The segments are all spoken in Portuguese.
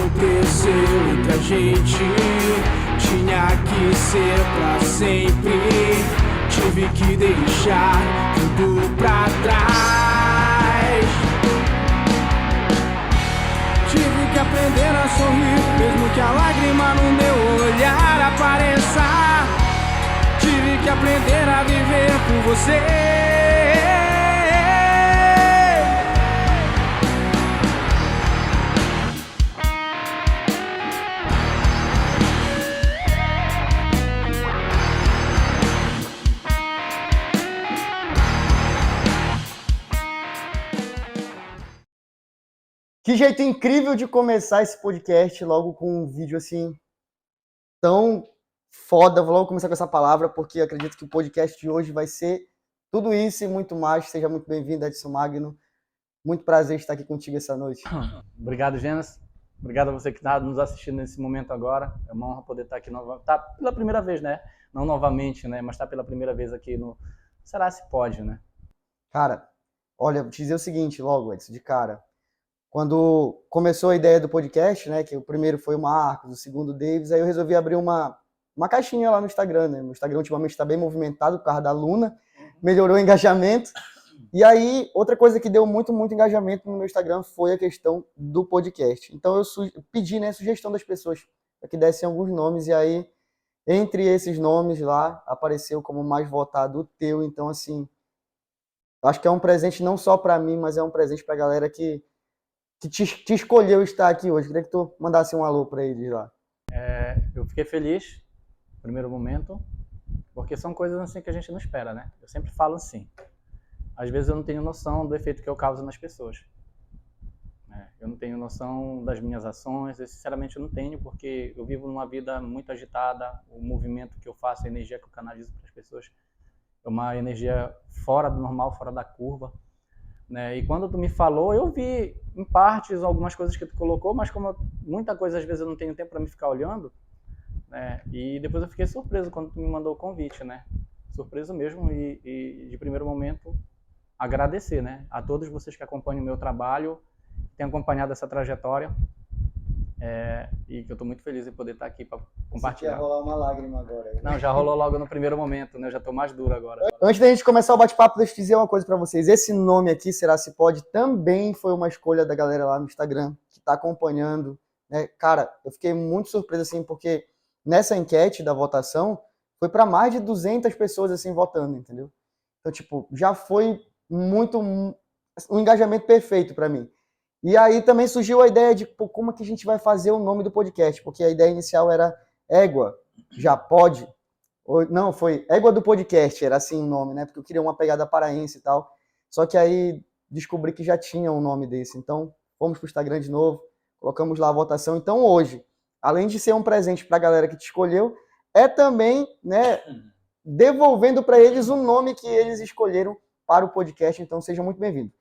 aconteceu entre a gente tinha que ser pra sempre. Tive que deixar tudo pra trás. Tive que aprender a sorrir, mesmo que a lágrima no meu olhar apareça. Tive que aprender a viver por você. Que jeito incrível de começar esse podcast logo com um vídeo assim tão foda. Vou logo começar com essa palavra porque acredito que o podcast de hoje vai ser tudo isso e muito mais. Seja muito bem-vindo, Edson Magno. Muito prazer estar aqui contigo essa noite. Obrigado, Genas. Obrigado a você que está nos assistindo nesse momento agora. É uma honra poder estar aqui novamente. Tá pela primeira vez, né? Não novamente, né? Mas está pela primeira vez aqui no Será Se Pode, né? Cara, olha, vou te dizer o seguinte logo, Edson, de cara. Quando começou a ideia do podcast, né, que o primeiro foi o Marcos, o segundo o Davis, aí eu resolvi abrir uma caixinha lá no Instagram, né? O Instagram ultimamente está bem movimentado por causa da Luna, melhorou o engajamento. E aí, outra coisa que deu muito engajamento no meu Instagram foi a questão do podcast. Então eu pedi, né, sugestão das pessoas para que dessem alguns nomes, e aí, entre esses nomes lá, apareceu como mais votado o teu. Então, assim, acho que é um presente não só para mim, mas é um presente para a galera que te escolheu estar aqui hoje. Queria que tu mandasse um alô para eles lá. Eu fiquei feliz, no primeiro momento, porque são coisas assim que a gente não espera, né? Eu sempre falo assim. Às vezes eu não tenho noção do efeito que eu causo nas pessoas. Eu não tenho noção das minhas ações, eu sinceramente eu não tenho, porque eu vivo numa vida muito agitada, o movimento que eu faço, a energia que eu canalizo para as pessoas é uma energia fora do normal, fora da curva. Né? E quando tu me falou, eu vi em partes algumas coisas que tu colocou, mas como muita coisa às vezes eu não tenho tempo para me ficar olhando, né? E depois eu fiquei surpreso quando tu me mandou o convite, né? Surpreso mesmo e de primeiro momento agradecer, né? A todos vocês que acompanham o meu trabalho, que têm acompanhado essa trajetória, e que eu estou muito feliz em poder estar aqui para compartilhar. Ia rolar uma lágrima agora. Não, já rolou logo no primeiro momento, né? Eu já estou mais duro agora. Antes da gente começar o bate-papo, deixa eu dizer uma coisa para vocês. Esse nome aqui, Será Se Pode, também foi uma escolha da galera lá no Instagram, que está acompanhando. Né? Cara, eu fiquei muito surpreso, assim, porque nessa enquete da votação, foi para mais de 200 pessoas, assim, votando, entendeu? Então, tipo, já foi um engajamento perfeito para mim. E aí também surgiu a ideia de como é que a gente vai fazer o nome do podcast, porque a ideia inicial era Égua, já pode. Não, foi Égua do Podcast, era assim o nome, né? Porque eu queria uma pegada paraense e tal. Só que aí descobri que já tinha um nome desse. Então, fomos pro Instagram de novo, colocamos lá a votação. Então, hoje, além de ser um presente para a galera que te escolheu, é também, né, devolvendo para eles o nome que eles escolheram para o podcast. Então, sejam muito bem-vindos.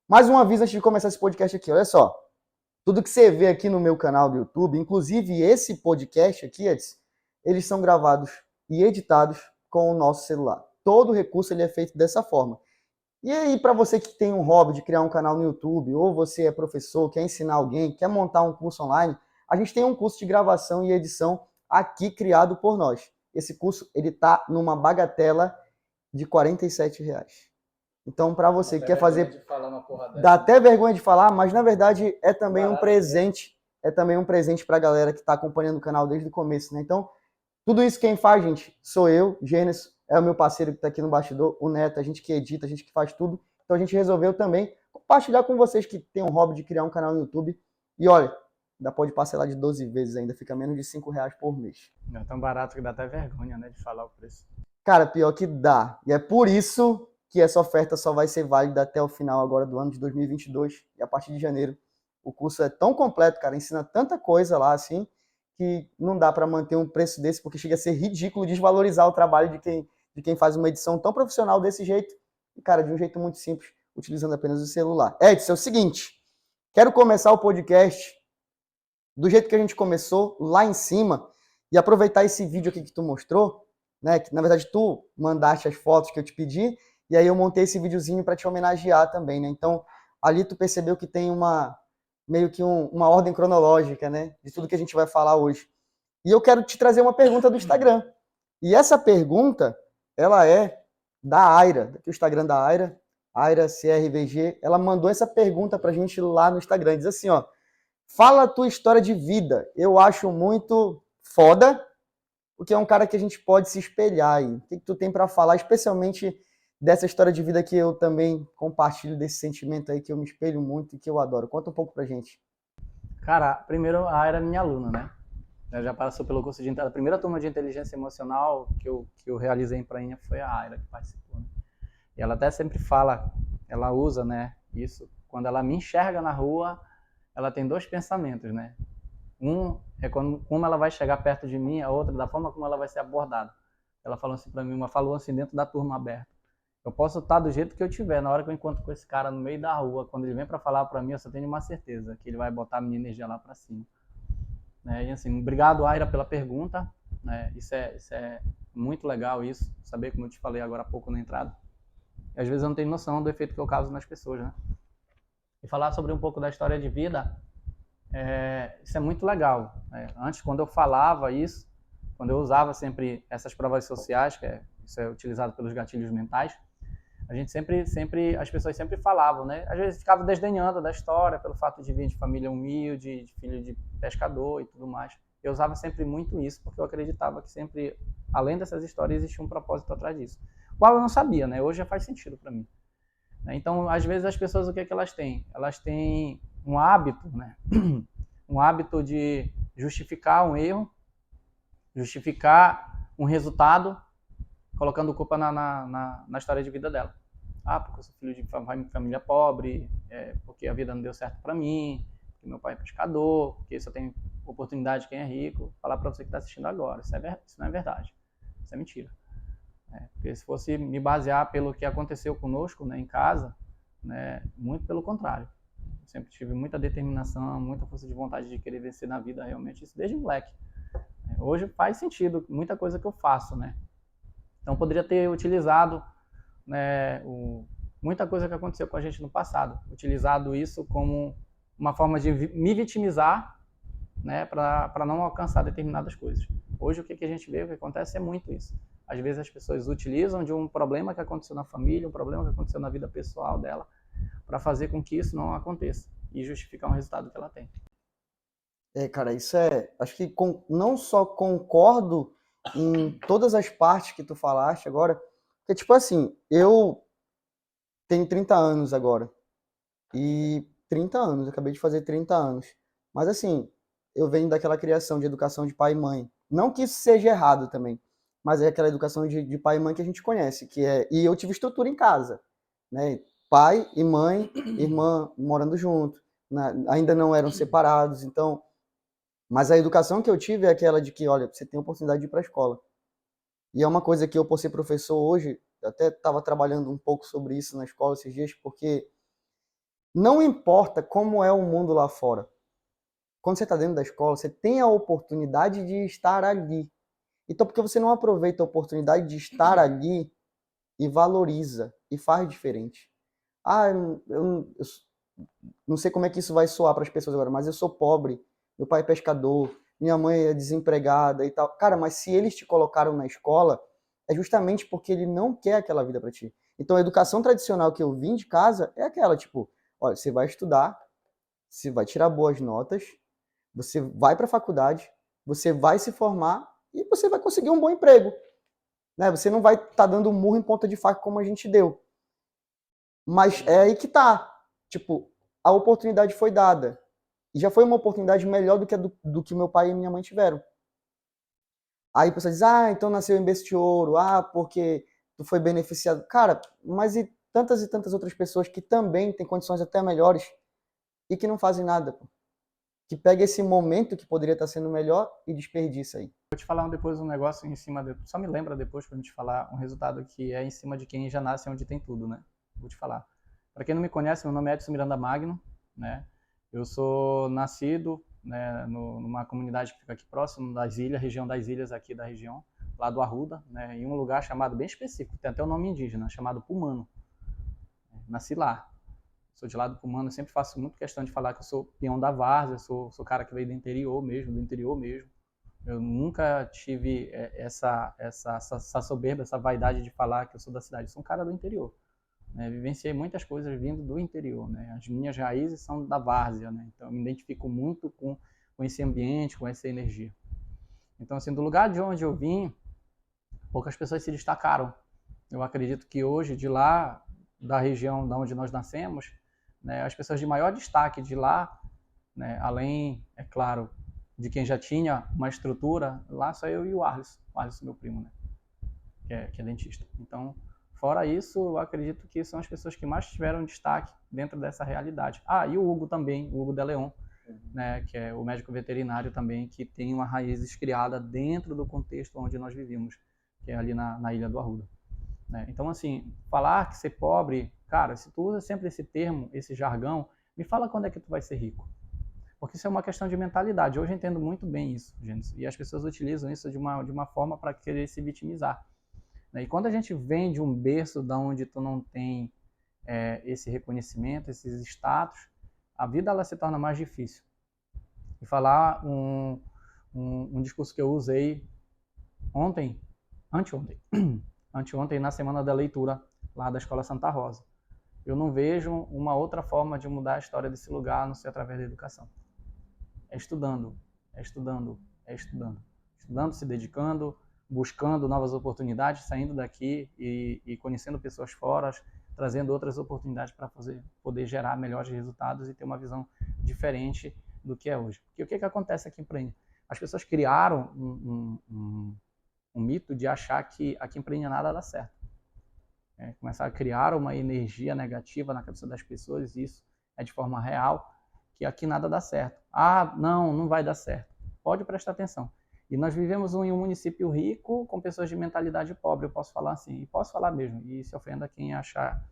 Mais um aviso antes de começar esse podcast aqui. Olha só, tudo que você vê aqui no meu canal do YouTube, inclusive esse podcast aqui, eles são gravados e editados com o nosso celular. Todo o recurso ele é feito dessa forma. E aí, para você que tem um hobby de criar um canal no YouTube, ou você é professor, quer ensinar alguém, quer montar um curso online, a gente tem um curso de gravação e edição aqui criado por nós. Esse curso ele está numa bagatela de R$47. Então, para você que quer fazer... Dá até vergonha de falar, mas na verdade é também um presente. É também um presente para a galera que está acompanhando o canal desde o começo, né? Então, tudo isso quem faz, gente, sou eu, Gênesis, é o meu parceiro que está aqui no bastidor, o Neto, a gente que edita, a gente que faz tudo. Então a gente resolveu também compartilhar com vocês que tem um hobby de criar um canal no YouTube. E olha, ainda pode parcelar de 12 vezes ainda, fica menos de R$5 por mês. Não é tão barato que dá até vergonha, né, de falar o preço. Cara, pior que dá. E é por isso que essa oferta só vai ser válida até o final agora do ano de 2022. E a partir de janeiro, o curso é tão completo, cara, ensina tanta coisa lá, assim, que não dá para manter um preço desse, porque chega a ser ridículo desvalorizar o trabalho de quem faz uma edição tão profissional desse jeito, e, cara, de um jeito muito simples, utilizando apenas o celular. Edson, é o seguinte, quero começar o podcast do jeito que a gente começou, lá em cima, e aproveitar esse vídeo aqui que tu mostrou, né, que na verdade tu mandaste as fotos que eu te pedi, e aí eu montei esse videozinho para te homenagear também, né? Então, ali tu percebeu que tem uma meio que uma ordem cronológica, né, de tudo que a gente vai falar hoje. E eu quero te trazer uma pergunta do Instagram. E essa pergunta, ela é da Aira, aqui o Instagram da Aira, Aira CRVG, ela mandou essa pergunta pra gente lá no Instagram, diz assim, ó, fala a tua história de vida, eu acho muito foda, porque é um cara que a gente pode se espelhar aí. O que tu tem para falar, especialmente dessa história de vida que eu também compartilho desse sentimento aí, que eu me espelho muito e que eu adoro. Conta um pouco pra gente. Cara, primeiro a Aira é minha aluna, né? Ela já passou pelo curso de... A primeira turma de inteligência emocional que eu realizei em Prainha foi a Aira que participou, né? E ela até sempre fala, ela usa, né, isso. Quando ela me enxerga na rua, ela tem dois pensamentos, né? Um é como ela vai chegar perto de mim, a outra da forma como ela vai ser abordada. Ela falou assim para mim, uma falou assim dentro da turma aberta. Eu posso estar do jeito que eu tiver, na hora que eu encontro com esse cara no meio da rua, quando ele vem para falar para mim, eu só tenho uma certeza, que ele vai botar a minha energia lá para cima. Né? E assim, obrigado, Aira, pela pergunta. Né? Isso é muito legal, isso, saber, como eu te falei agora há pouco na entrada. E às vezes eu não tenho noção do efeito que eu causo nas pessoas, né? E falar sobre um pouco da história de vida, isso é muito legal. Antes, quando eu falava isso, quando eu usava sempre essas provas sociais, isso é utilizado pelos gatilhos mentais, a gente as pessoas sempre falavam, né? Às vezes ficava desdenhando da história pelo fato de vir de família humilde, de filho de pescador e tudo mais. Eu usava sempre muito isso porque eu acreditava que sempre, além dessas histórias, existia um propósito atrás disso. Qual eu não sabia, né? Hoje já faz sentido para mim. Então, às vezes as pessoas, o que é que elas têm? Elas têm um hábito, né? Um hábito de justificar um erro, justificar um resultado, colocando culpa na história de vida dela. Porque eu sou filho de família pobre, porque a vida não deu certo para mim, porque meu pai é pescador, porque só tem oportunidade quem é rico. Falar para você que está assistindo agora, isso não é verdade, isso é mentira. Porque se fosse me basear pelo que aconteceu conosco, né, em casa, né, muito pelo contrário. Eu sempre tive muita determinação, muita força de vontade de querer vencer na vida, realmente, isso desde moleque. Hoje faz sentido muita coisa que eu faço, né? Então poderia ter utilizado, né, muita coisa que aconteceu com a gente no passado, utilizado isso como uma forma de me vitimizar, né, para não alcançar determinadas coisas. Hoje o que a gente vê, o que acontece é muito isso. Às vezes as pessoas utilizam de um problema que aconteceu na família, um problema que aconteceu na vida pessoal dela, para fazer com que isso não aconteça e justificar um resultado que ela tem. Cara, isso acho que não só concordo em todas as partes que tu falaste agora, porque, tipo assim, eu tenho 30 anos agora, e 30 anos, eu acabei de fazer 30 anos, mas assim, eu venho daquela criação de educação de pai e mãe, não que isso seja errado também, mas é aquela educação de pai e mãe que a gente conhece, e eu tive estrutura em casa, né, pai e mãe, irmã morando junto, né? Ainda não eram separados, então... Mas a educação que eu tive é aquela de que, olha, você tem a oportunidade de ir para a escola. E é uma coisa que eu, por ser professor hoje, até estava trabalhando um pouco sobre isso na escola esses dias, porque não importa como é o mundo lá fora. Quando você está dentro da escola, você tem a oportunidade de estar ali. Então, por que você não aproveita a oportunidade de estar ali e valoriza e faz diferente? Eu não sei como é que isso vai soar para as pessoas agora, mas eu sou pobre. Meu pai é pescador, minha mãe é desempregada e tal. Cara, mas se eles te colocaram na escola, é justamente porque ele não quer aquela vida para ti. Então a educação tradicional que eu vim de casa é aquela, tipo, olha, você vai estudar, você vai tirar boas notas, você vai para a faculdade, você vai se formar e você vai conseguir um bom emprego. Né? Você não vai estar dando murro em ponta de faca como a gente deu. Mas é aí que tá. Tipo, a oportunidade foi dada. E já foi uma oportunidade melhor do que meu pai e minha mãe tiveram. Aí a pessoa diz, então nasceu em berço de ouro, porque tu foi beneficiado. Cara, mas e tantas outras pessoas que também têm condições até melhores e que não fazem nada, pô. Que pega esse momento que poderia estar sendo melhor e desperdiça aí. Vou te falar depois um negócio em cima, só me lembra depois pra gente falar um resultado que é em cima de quem já nasce onde tem tudo, né? Vou te falar. Para quem não me conhece, meu nome é Edson Miranda Magno, né? Eu sou nascido, né, numa comunidade que fica aqui próximo das ilhas, região das ilhas aqui da região, lá do Arruda, né, em um lugar chamado bem específico, tem até o nome indígena, chamado Pumano. Nasci lá. sou de lá do Cumano, eu sempre faço muito questão de falar que eu sou peão da várzea, sou cara que veio do interior mesmo. Eu nunca tive essa soberba, essa vaidade de falar que eu sou da cidade. Eu sou um cara do interior. Né? Vivenciei muitas coisas vindo do interior. Né? As minhas raízes são da várzea. Né? Então, eu me identifico muito com esse ambiente, com essa energia. Então, assim, do lugar de onde eu vim, poucas pessoas se destacaram. Eu acredito que hoje, de lá, da região de onde nós nascemos, né, as pessoas de maior destaque de lá, né, além, é claro, de quem já tinha uma estrutura, lá só eu e o Arlis, meu primo, né, que é dentista. Então, fora isso, eu acredito que são as pessoas que mais tiveram destaque dentro dessa realidade. Ah, e o Hugo também, o Hugo de Leon, né, que é o médico veterinário também, que tem uma raiz criada dentro do contexto onde nós vivemos, que é ali na Ilha do Arruda. Né? Então, assim, falar que ser pobre, cara, se tu usa sempre esse termo, esse jargão, me fala quando é que tu vai ser rico. Porque isso é uma questão de mentalidade. Hoje eu entendo muito bem isso, gente. E as pessoas utilizam isso de uma forma para querer se vitimizar. Né? E quando a gente vem de um berço de onde tu não tem esse reconhecimento, esses status, a vida ela se torna mais difícil. E falar um discurso que eu usei anteontem, na Semana da Leitura, lá da Escola Santa Rosa. Eu não vejo uma outra forma de mudar a história desse lugar, a não ser através da educação. É estudando, se dedicando, buscando novas oportunidades, saindo daqui e conhecendo pessoas fora, trazendo outras oportunidades para poder gerar melhores resultados e ter uma visão diferente do que é hoje. Porque o que acontece aqui em Prainha? As pessoas criaram um mito de achar que aqui em Prainha nada dá certo. Começaram a criar uma energia negativa na cabeça das pessoas, e isso é de forma real, que aqui nada dá certo. Ah, não vai dar certo. Pode prestar atenção. E nós vivemos em um município rico com pessoas de mentalidade pobre, eu posso falar assim, e posso falar mesmo, e se ofenda quem achar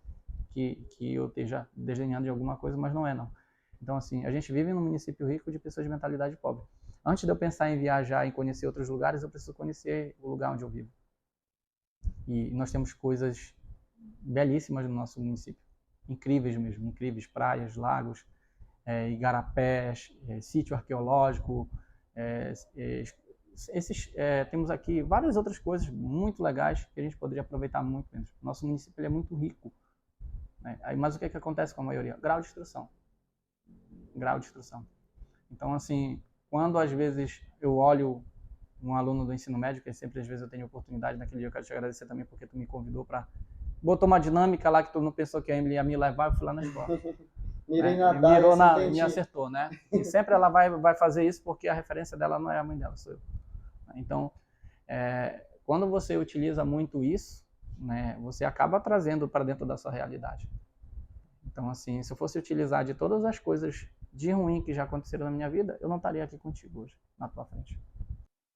que eu esteja desdenhando de alguma coisa, mas não é não. Então assim, a gente vive num município rico de pessoas de mentalidade pobre. Antes de eu pensar em viajar e conhecer outros lugares, eu preciso conhecer o lugar onde eu vivo. E nós temos coisas belíssimas no nosso município. Incríveis mesmo, incríveis. Praias, lagos, igarapés, sítio arqueológico. Temos aqui várias outras coisas muito legais que a gente poderia aproveitar muito menos. Nosso município é muito rico. Né? Mas o que acontece com a maioria? Grau de instrução. Então, assim, quando às vezes eu olho um aluno do ensino médio, que sempre às vezes eu tenho oportunidade, naquele dia eu quero te agradecer também porque tu me convidou para... Botou uma dinâmica lá que tu não pensou que a Emily ia me levar, eu fui lá na escola. Me acertou, né? E sempre ela vai fazer isso porque a referência dela não é a mãe dela, sou eu. Então, quando você utiliza muito isso, né, você acaba trazendo para dentro da sua realidade. Então, assim, se eu fosse utilizar de todas as coisas de ruim que já aconteceram na minha vida, eu não estaria aqui contigo hoje, na tua frente.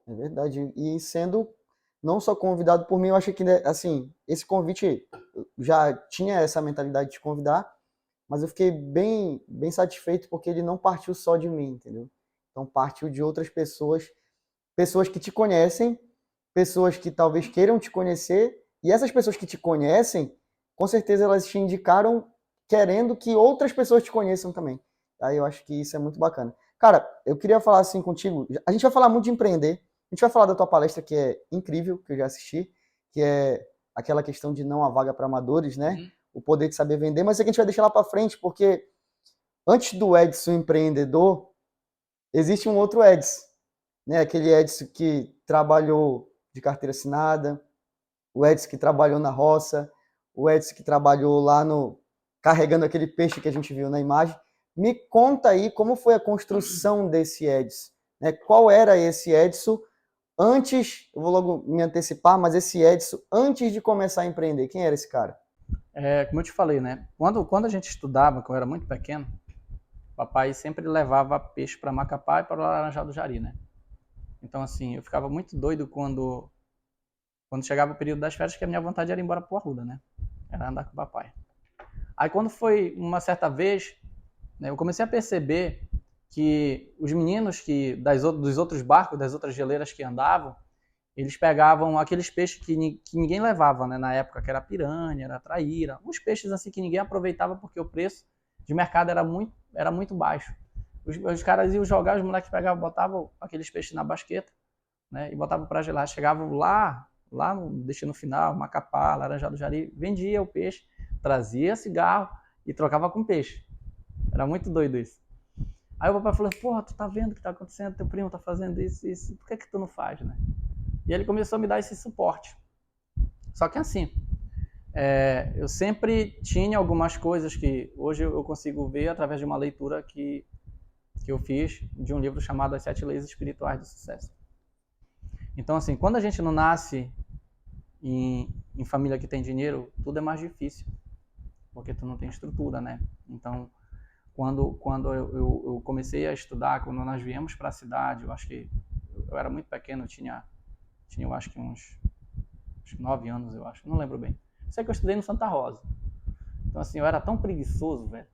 É verdade. E sendo não só convidado por mim, eu acho que, assim, esse convite, já tinha essa mentalidade de te convidar, mas eu fiquei bem satisfeito porque ele não partiu só de mim, entendeu? Então partiu de outras pessoas que te conhecem, pessoas que talvez queiram te conhecer, e essas pessoas que te conhecem, com certeza elas te indicaram querendo que outras pessoas te conheçam também. Aí eu acho que isso é muito bacana. Cara, eu queria falar assim contigo, a gente vai falar muito de empreender, a gente vai falar da tua palestra que é incrível, que eu já assisti, que é aquela questão de não há vaga para amadores, né? Uhum. O poder de saber vender, mas isso aqui a gente vai deixar lá para frente, porque antes do Edson empreendedor, existe um outro Edson, né? Aquele Edson que trabalhou de carteira assinada, o Edson que trabalhou na roça, o Edson que trabalhou lá carregando aquele peixe que a gente viu na imagem. Me conta aí como foi a construção desse Edson, né? Qual era esse Edson antes, eu vou logo me antecipar, mas esse Edson antes de começar a empreender, quem era esse cara? Como eu te falei, né? Quando a gente estudava, quando eu era muito pequeno, papai sempre levava peixe para Macapá e para o Laranjal do Jari, né? Então, assim, eu ficava muito doido quando chegava o período das férias, que a minha vontade era ir embora para o Arruda, né? Era andar com o papai. Aí, quando foi uma certa vez, né, eu comecei a perceber que os meninos dos outros barcos, das outras geleiras que andavam, eles pegavam aqueles peixes que ninguém levava, né, na época, que era piranha, era traíra, uns peixes assim que ninguém aproveitava porque o preço de mercado era muito baixo. Os caras iam jogar, os moleques pegavam, botavam aqueles peixes na basqueta, né, e botavam para gelar. Chegavam lá no destino final, Macapá, Laranjal do Jari, vendia o peixe, trazia cigarro e trocava com peixe. Era muito doido isso. Aí o papai falou, porra, tu tá vendo o que tá acontecendo? Teu primo tá fazendo isso, por que tu não faz, né? E ele começou a me dar esse suporte. Só que assim, eu sempre tinha algumas coisas que hoje eu consigo ver através de uma leitura que eu fiz de um livro chamado As 7 Leis Espirituais do Sucesso. Então assim, quando a gente não nasce em família que tem dinheiro, tudo é mais difícil, porque tu não tem estrutura, né? Então, quando eu comecei a estudar, quando nós viemos para a cidade, eu acho que eu era muito pequeno, eu tinha eu acho que uns 9 anos, eu acho, não lembro bem. Sei que eu estudei no Santa Rosa. Então assim, eu era tão preguiçoso, velho.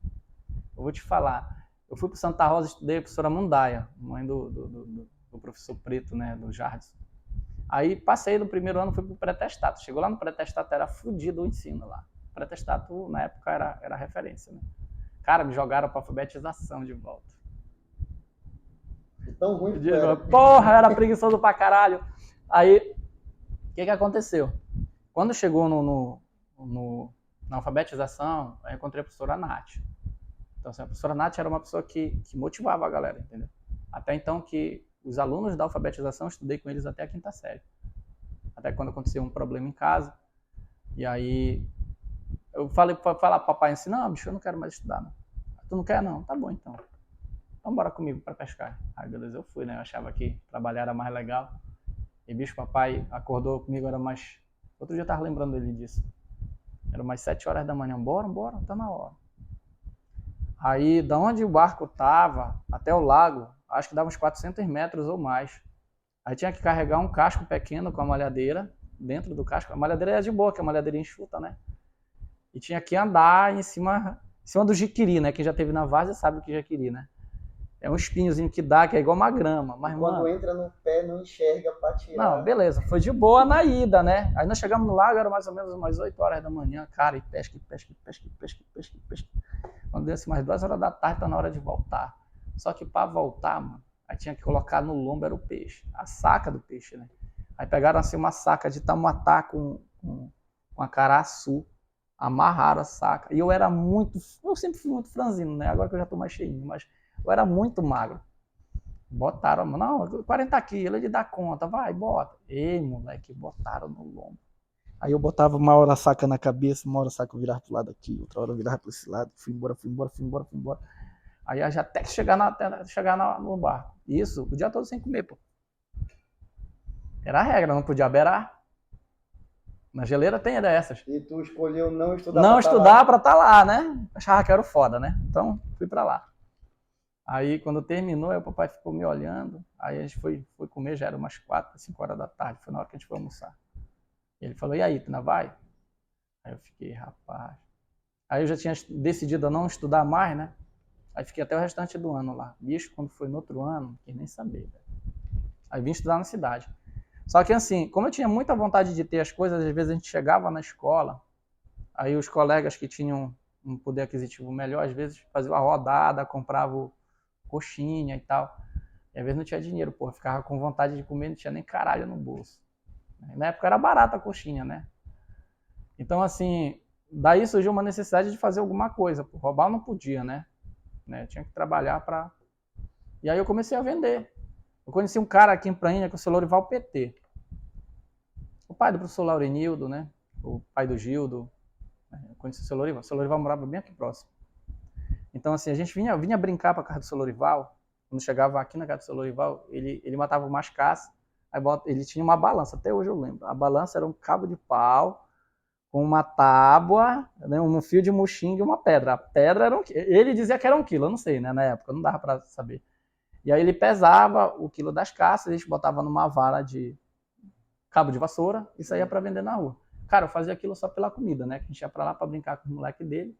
Eu vou te falar, eu fui para Santa Rosa, estudei a professora Mundaia, mãe do professor Preto, né, do Jardim. Aí passei do primeiro ano, fui pro pré-testato. Chegou lá no pré-testato, era fodido o ensino lá. Pré-testato, na época, era referência, né? Cara, me jogaram pra alfabetização de volta. Tão ruim que porra, eu era preguiçoso pra caralho. Aí, o que aconteceu? Quando chegou na alfabetização, eu encontrei a professora Nath. Então, assim, a professora Nath era uma pessoa que motivava a galera, entendeu? Até então que os alunos da alfabetização, eu estudei com eles até a 5ª série. Até quando aconteceu um problema em casa. E aí, eu falei pro papai assim, não, bicho, eu não quero mais estudar, não. Tu não quer, não? Tá bom, então. Então bora comigo para pescar. Aí, beleza, eu fui, né? Eu achava que trabalhar era mais legal. E, bicho, papai acordou comigo, era mais... Outro dia eu tava lembrando dele disso. Era umas 7 horas da manhã. Bora, tá na hora. Aí, da onde o barco tava até o lago, acho que dava uns 400 metros ou mais. Aí tinha que carregar um casco pequeno com a malhadeira dentro do casco. A malhadeira era de boa, que a malhadeira enxuta, né? E tinha que andar em cima do jiquiri, né? Quem já teve na várzea sabe o que é jiquiri, né? É um espinhozinho que dá, que é igual uma grama. Mas, quando entra no pé, não enxerga pra tirar. Não, beleza. Foi de boa na ida, né? Aí nós chegamos no lago, era mais ou menos umas 8 horas da manhã. Cara, e pesca. Quando deu assim, umas 2 horas da tarde, tá na hora de voltar. Só que para voltar, mano, aí tinha que colocar no lombo, era o peixe. A saca do peixe, né? Aí pegaram assim uma saca de tamatá com a caraçu. Amarraram a saca. E eu sempre fui muito franzino, né? Agora que eu já tô mais cheinho, mas eu era muito magro. Botaram, não, 40 quilos, ele dá conta, vai, bota. Ei, moleque, botaram no lombo. Aí eu botava uma hora a saca na cabeça, uma hora a saca eu virava pro lado aqui, outra hora eu virava pro esse lado, fui embora. Aí já até chegar no barco. Isso, o dia todo sem comer, pô. Era a regra, não podia beirar. Na geleira tem dessas. E tu escolheu não estudar pra estar lá, né? Achava que era o foda, né? Então, fui pra lá. Aí, quando terminou, aí o papai ficou me olhando. Aí a gente foi comer, já era umas 4, 5 horas da tarde. Foi na hora que a gente foi almoçar. Ele falou, e aí, tu não vai? Aí eu fiquei, rapaz. Aí eu já tinha decidido a não estudar mais, né? Aí fiquei até o restante do ano lá. Bicho, quando foi no outro ano, não quis nem saber, velho. Aí vim estudar na cidade. Só que assim, como eu tinha muita vontade de ter as coisas, às vezes a gente chegava na escola, aí os colegas que tinham um poder aquisitivo melhor, às vezes faziam a rodada, compravam coxinha e tal. E às vezes não tinha dinheiro, pô, ficava com vontade de comer, não tinha nem caralho no bolso. Na época era barata a coxinha, né? Então assim, daí surgiu uma necessidade de fazer alguma coisa, pô, roubar não podia, né? Tinha que trabalhar pra... E aí eu comecei a vender. Eu conheci um cara aqui em Prainha, que é o seu Lorival PT. O pai do professor Laurenildo, né? O pai do Gildo. Eu conheci o seu Lorival. O seu Lorival morava bem aqui próximo. Então, assim, a gente vinha brincar para a casa do seu Lorival. Quando chegava aqui na casa do seu Lorival, ele matava umas caças. Aí ele tinha uma balança, até hoje eu lembro. A balança era um cabo de pau com uma tábua, né, um fio de moxinga e uma pedra. A pedra era ele dizia que era 1 quilo, eu não sei, né? Na época, não dava para saber. E aí ele pesava o quilo das caças, a gente botava numa vara de cabo de vassoura e saía para vender na rua. Cara, eu fazia aquilo só pela comida, né? Que a gente ia para lá para brincar com o moleque dele.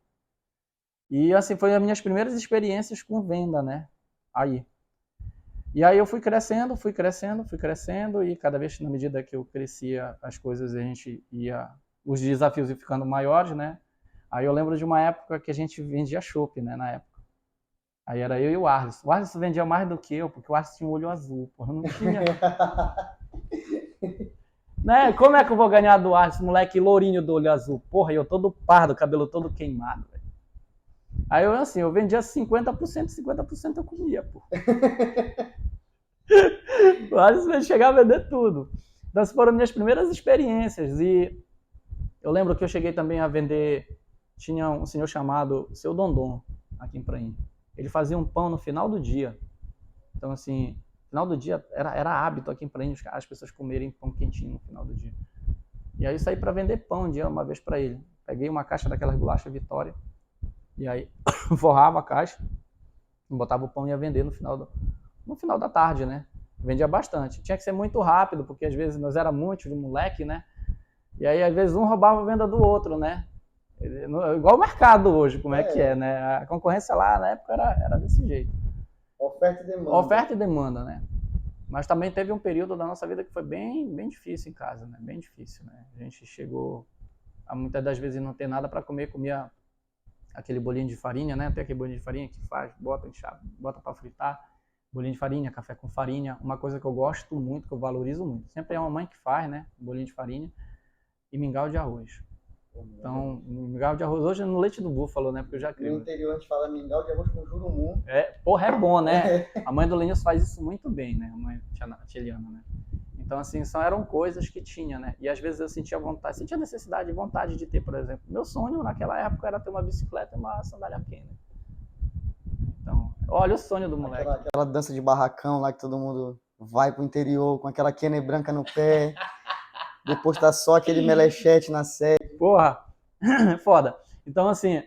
E assim, foi as minhas primeiras experiências com venda, né? Aí. E aí eu fui crescendo, e cada vez, na medida que eu crescia, as coisas a gente ia... Os desafios iam ficando maiores, né? Aí eu lembro de uma época que a gente vendia chopp, né, na época. Aí era eu e o Arlis. O Arlis vendia mais do que eu, porque o Arlis tinha um olho azul, porra, eu não tinha. Né? Como é que eu vou ganhar do Arlis, moleque lourinho do olho azul? Porra, eu todo pardo, cabelo todo queimado, velho. Aí eu, assim, eu vendia 50%, 50% eu comia, pô. O Arlis chegava a vender tudo. Então, essas foram minhas primeiras experiências. E eu lembro que eu cheguei também a vender... Tinha um senhor chamado Seu Dondon, aqui em Prainha. Ele fazia um pão no final do dia. Então, assim, no final do dia era hábito aqui em Prainha as pessoas comerem pão quentinho no final do dia. E aí eu saí para vender pão um dia, uma vez para ele. Peguei uma caixa daquelas bolachas Vitória. E aí forrava a caixa, botava o pão e ia vender no final da tarde, né? Vendia bastante. Tinha que ser muito rápido, porque às vezes nós era muitos de moleque, né? E aí às vezes um roubava a venda do outro, né? Igual o mercado hoje, como é que é, né? A concorrência lá na época era desse jeito. Oferta e demanda. Oferta e demanda, né? Mas também teve um período da nossa vida que foi bem, bem difícil em casa, né? Bem difícil, né? A gente chegou a muitas das vezes não ter nada para comer, comia aquele bolinho de farinha, né? Tem aquele bolinho de farinha que faz, bota para fritar, bolinho de farinha, café com farinha. Uma coisa que eu gosto muito, que eu valorizo muito. Sempre é uma mãe que faz, né? Bolinho de farinha e mingau de arroz. Então, mingau de arroz hoje é no leite do búfalo, né? Porque eu já crio. No interior a gente fala mingau de arroz com jurumu. Porra, é bom, né? A mãe do Lenilson faz isso muito bem, né? A mãe Tcheliana, né? Então, assim, eram coisas que tinha, né? E às vezes eu sentia vontade, sentia necessidade, vontade de ter, por exemplo. Meu sonho naquela época era ter uma bicicleta e uma sandália Kenner. Então, olha o sonho do moleque. Aquela dança de barracão lá que todo mundo vai pro interior com aquela Kenner branca no pé. Depois tá só aquele melechete na série. Porra, foda. Então, assim,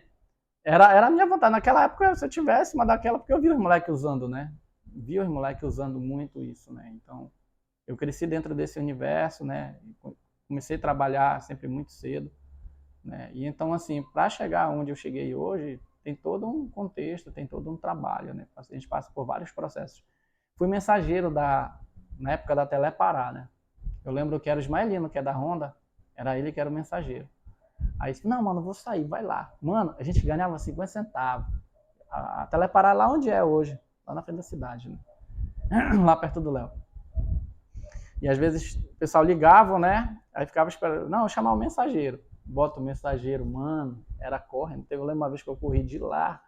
era a minha vontade. Naquela época, se eu tivesse uma daquela, porque eu vi os moleques usando, né? Vi os moleques usando muito isso, né? Então, eu cresci dentro desse universo, né? Comecei a trabalhar sempre muito cedo, né? E então, assim, para chegar onde eu cheguei hoje, tem todo um contexto, tem todo um trabalho, né? A gente passa por vários processos. Fui mensageiro na época da Telepará, né? Eu lembro que era o Ismaelino, que é da Honda, era ele que era o mensageiro. Aí disse, não, mano, vou sair, vai lá. Mano, a gente ganhava 50 centavos. A Telepará lá onde é hoje, lá na frente da cidade, né? Lá perto do Léo. E às vezes o pessoal ligava, né? Aí ficava esperando, não, vou chamar o mensageiro. Bota o mensageiro, mano, era correndo. Eu lembro uma vez que eu corri de lá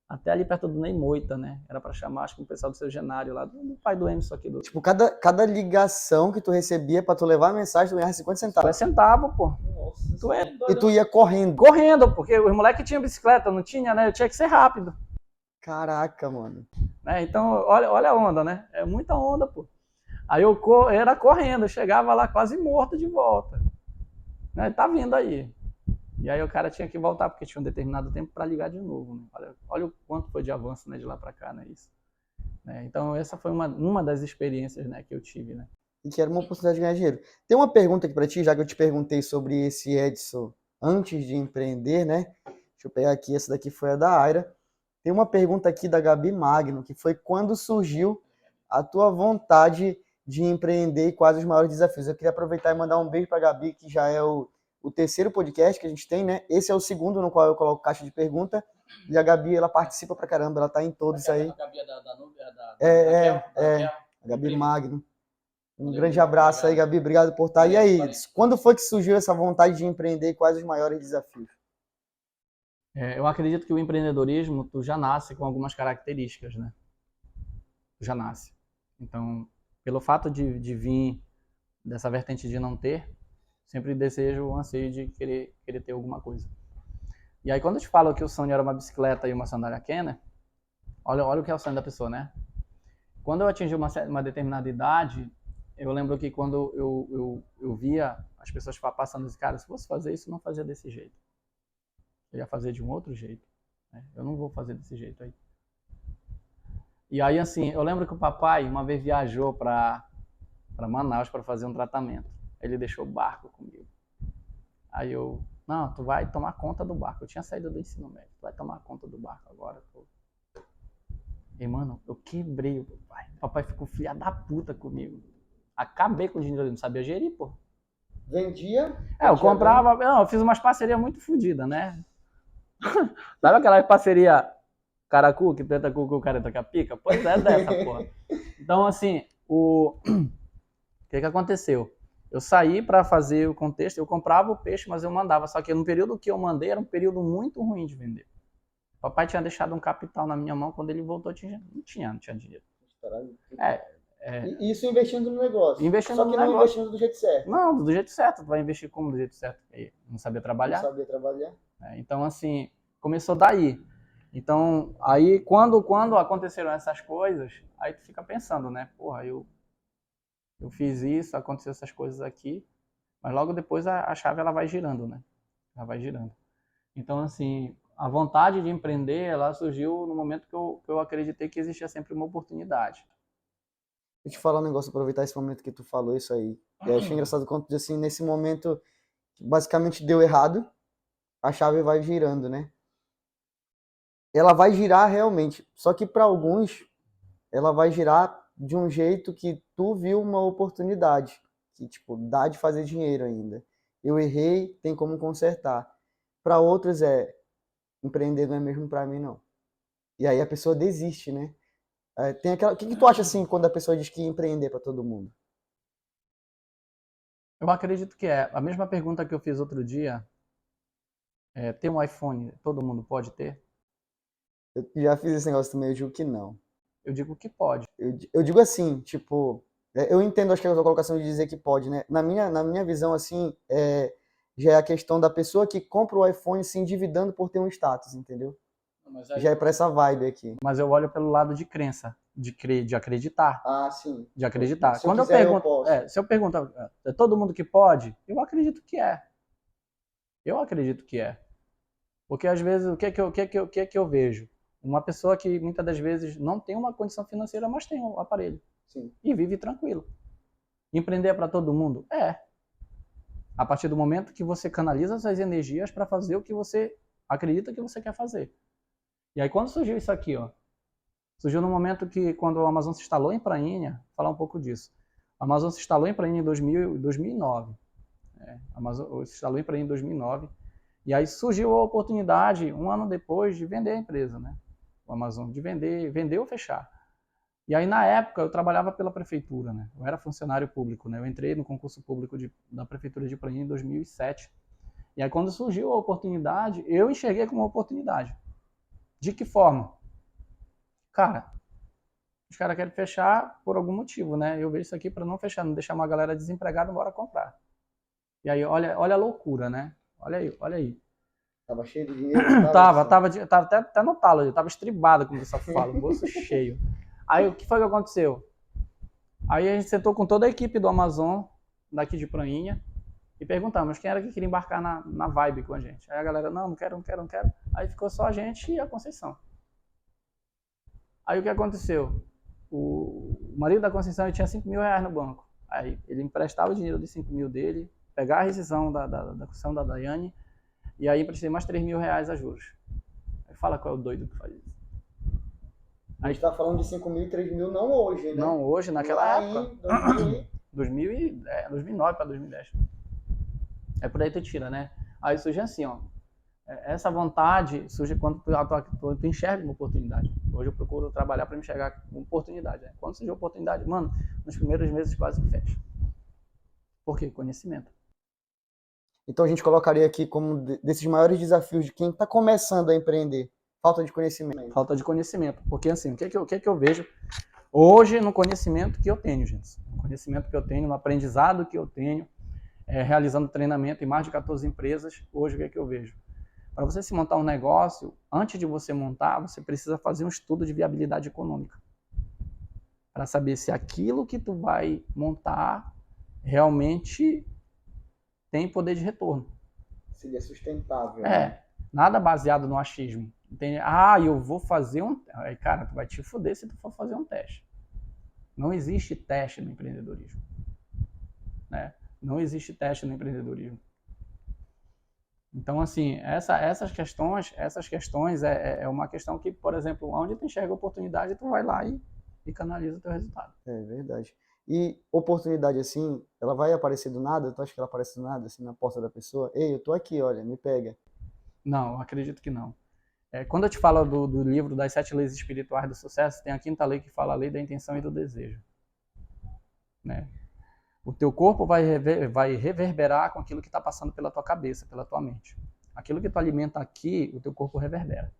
até ali perto do Ney Moita, né? Era pra chamar, acho que o pessoal do seu Genário lá, do pai do Emerson aqui. Tipo, cada ligação que tu recebia pra tu levar a mensagem, tu ganhava 50 centavos. 50 centavos, pô. Nossa, e tu ia correndo. Correndo, porque os moleques tinham bicicleta, não tinha, né? Eu tinha que ser rápido. Caraca, mano. Né? Então, olha a onda, né? É muita onda, pô. Aí eu era correndo, eu chegava lá quase morto de volta. Né? Tá vindo aí. E aí o cara tinha que voltar, porque tinha um determinado tempo para ligar de novo. Né? Olha o quanto foi de avanço, né, de lá para cá, né, isso. Né? Então essa foi uma das experiências, né, que eu tive. Né? E que era uma oportunidade de ganhar dinheiro. Tem uma pergunta aqui para ti, já que eu te perguntei sobre esse Edson antes de empreender, né? Deixa eu pegar aqui, essa daqui foi a da Aira. Tem uma pergunta aqui da Gabi Magno, que foi quando surgiu a tua vontade de empreender e quais os maiores desafios. Eu queria aproveitar e mandar um beijo para a Gabi, que já é o terceiro podcast que a gente tem, né? Esse é o segundo no qual eu coloco caixa de pergunta. E a Gabi, ela participa pra caramba, ela tá em todos aí. A Gabi a Gabi Magno. Um grande abraço aí, Gabi. Obrigado por estar. E aí, quando foi que surgiu essa vontade de empreender e quais os maiores desafios? Eu acredito que o empreendedorismo, tu já nasce com algumas características, né? Tu já nasce. Então, pelo fato de vir dessa vertente de não ter, sempre desejo o anseio de querer ter alguma coisa. E aí, quando eu te falo que o sonho era uma bicicleta e uma sandália Kenner, olha o que é o sonho da pessoa, né? Quando eu atingi uma determinada idade, eu lembro que quando eu via as pessoas passando esse cara, se fosse fazer isso, não fazia desse jeito. Eu ia fazer de um outro jeito. Né? Eu não vou fazer desse jeito aí. E aí, assim, eu lembro que o papai uma vez viajou para Manaus para fazer um tratamento. Ele deixou o barco comigo. Aí eu, não, tu vai tomar conta do barco. Eu tinha saído do ensino médio. Tu vai tomar conta do barco agora. Pô. E, mano, eu quebrei o papai. O papai ficou filha da puta comigo. Acabei com o dinheiro, ele não sabia gerir, pô. Vendia? Eu comprava, eu fiz umas parcerias muito fodidas, né? Sabe aquela parceria caracu, que tenta cu o cara toca pica? Pois é dessa, porra. Então, assim, o que aconteceu? Eu saí para fazer o contexto, eu comprava o peixe, mas eu mandava. Só que no período que eu mandei, era um período muito ruim de vender. O papai tinha deixado um capital na minha mão, quando ele voltou, não tinha dinheiro. E isso investindo no negócio. Investindo Só que no não negócio. investindo do jeito certo. Não, do jeito certo. Tu vai investir como do jeito certo? Não sabia trabalhar. Não sabia trabalhar. Então, assim, começou daí. Então, aí, quando aconteceram essas coisas, aí tu fica pensando, né? Porra, eu fiz isso, aconteceu essas coisas aqui, mas logo depois a chave ela vai girando, né? Ela vai girando. Então, assim, a vontade de empreender, ela surgiu no momento que eu acreditei que existia sempre uma oportunidade. Deixa eu te falar um negócio, aproveitar esse momento que tu falou isso aí. Eu achei engraçado quando tu disse assim, nesse momento, basicamente deu errado, a chave vai girando, né? Ela vai girar realmente, só que para alguns, ela vai girar de um jeito que tu viu uma oportunidade, que tipo, dá de fazer dinheiro ainda. Eu errei, tem como consertar. Para outros empreender não é mesmo para mim não. E aí a pessoa desiste, né? Tem aquela, o que tu acha assim quando a pessoa diz que empreender para todo mundo? Eu acredito que é. A mesma pergunta que eu fiz outro dia, ter um iPhone, todo mundo pode ter? Eu já fiz esse negócio também, eu digo que não. Eu digo que pode. Eu digo assim, tipo, eu entendo, acho que a sua colocação de dizer que pode, né? Na minha visão, assim, já é a questão da pessoa que compra o iPhone se endividando por ter um status, entendeu? Já é pra essa vibe aqui. Mas eu olho pelo lado de crença, de acreditar. Ah, sim. De acreditar. Se eu Quando quiser, eu pergunto, eu posso. se eu pergunto, é todo mundo que pode? Eu acredito que é. Eu acredito que é. Porque às vezes, o que eu vejo? Uma pessoa que muitas das vezes não tem uma condição financeira, mas tem um aparelho. Sim. E vive tranquilo. Empreender é para todo mundo? É. A partir do momento que você canaliza suas energias para fazer o que você acredita que você quer fazer. E aí quando surgiu isso aqui, ó, surgiu no momento que quando a Amazon se instalou em Prainha, vou falar um pouco disso. A Amazon se instalou em Prainha em 2009. A Amazon se instalou em Prainha em 2009. E aí surgiu a oportunidade, um ano depois, de vender a empresa, né? O Amazon, de vender ou fechar. E aí, na época, eu trabalhava pela prefeitura, né? Eu era funcionário público, né? Eu entrei no concurso público da prefeitura de Prainha em 2007. E aí, quando surgiu a oportunidade, eu enxerguei como uma oportunidade. De que forma? Cara, os caras querem fechar por algum motivo, né? Eu vejo isso aqui para não fechar, não deixar uma galera desempregada, bora comprar. E aí, olha a loucura, né? Olha aí. Tava cheio de dinheiro? Tava até no talo, eu tava estribado, como o pessoal fala, o bolso cheio. Aí, o que foi que aconteceu? Aí a gente sentou com toda a equipe do Amazon, daqui de Prainha, e perguntamos quem era que queria embarcar na vibe com a gente. Aí a galera, não quero. Aí ficou só a gente e a Conceição. Aí o que aconteceu? O marido da Conceição ele tinha 5 mil reais no banco. Aí ele emprestava o dinheiro de 5 mil dele, pegava a rescisão da Conceição da Daiane, e aí emprestei mais 3 mil reais a juros. Aí fala qual é o doido que faz isso. A gente tá falando de 5 mil e 3 mil, não hoje, né? Não hoje, naquela lá época. Em 2009 para 2010. É por aí tu tira, né? Aí surge assim, ó. Essa vontade surge quando tu enxerga uma oportunidade. Hoje eu procuro trabalhar para me enxergar uma oportunidade. Né? Quando surge a oportunidade, mano, nos primeiros meses quase fecha. Por quê? Conhecimento. Então a gente colocaria aqui como desses maiores desafios de quem está começando a empreender. Falta de conhecimento. Falta de conhecimento. Porque assim, o que eu vejo hoje no conhecimento que eu tenho, gente? No conhecimento que eu tenho, no aprendizado que eu tenho, realizando treinamento em mais de 14 empresas, hoje o que eu vejo? Para você se montar um negócio, antes de você montar, você precisa fazer um estudo de viabilidade econômica. Para saber se aquilo que tu vai montar realmente tem poder de retorno. Seria sustentável. Né? Nada baseado no achismo. Entende? Eu vou fazer um... Aí, cara, tu vai te fuder se tu for fazer um teste. Não existe teste no empreendedorismo. Né? Não existe teste no empreendedorismo. Então, assim, essas questões é uma questão que, por exemplo, onde tu enxerga a oportunidade, tu vai lá e canaliza o teu resultado. É verdade. E oportunidade assim, ela vai aparecer do nada? Tu acha que ela aparece do nada, assim, na porta da pessoa? Ei, eu tô aqui, olha, me pega. Não, eu acredito que não. Quando eu te falo do livro das 7 leis espirituais do sucesso, tem a 5ª lei que fala a lei da intenção e do desejo. Né? O teu corpo vai reverberar com aquilo que está passando pela tua cabeça, pela tua mente. Aquilo que tu alimenta aqui, o teu corpo reverbera.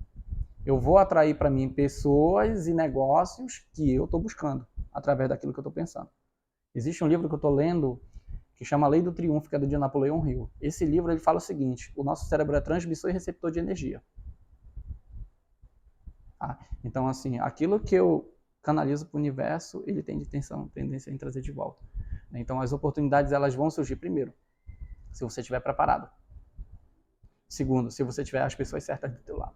Eu vou atrair para mim pessoas e negócios que eu estou buscando, através daquilo que eu estou pensando. Existe um livro que eu estou lendo que chama A Lei do Triunfo, que é do de Napoleão Hill. Esse livro ele fala o seguinte: o nosso cérebro é transmissor e receptor de energia. Então, assim, aquilo que eu canalizo para o universo, ele tem tendência em trazer de volta. Então, as oportunidades elas vão surgir primeiro, se você estiver preparado. Segundo, se você tiver as pessoas certas do teu lado.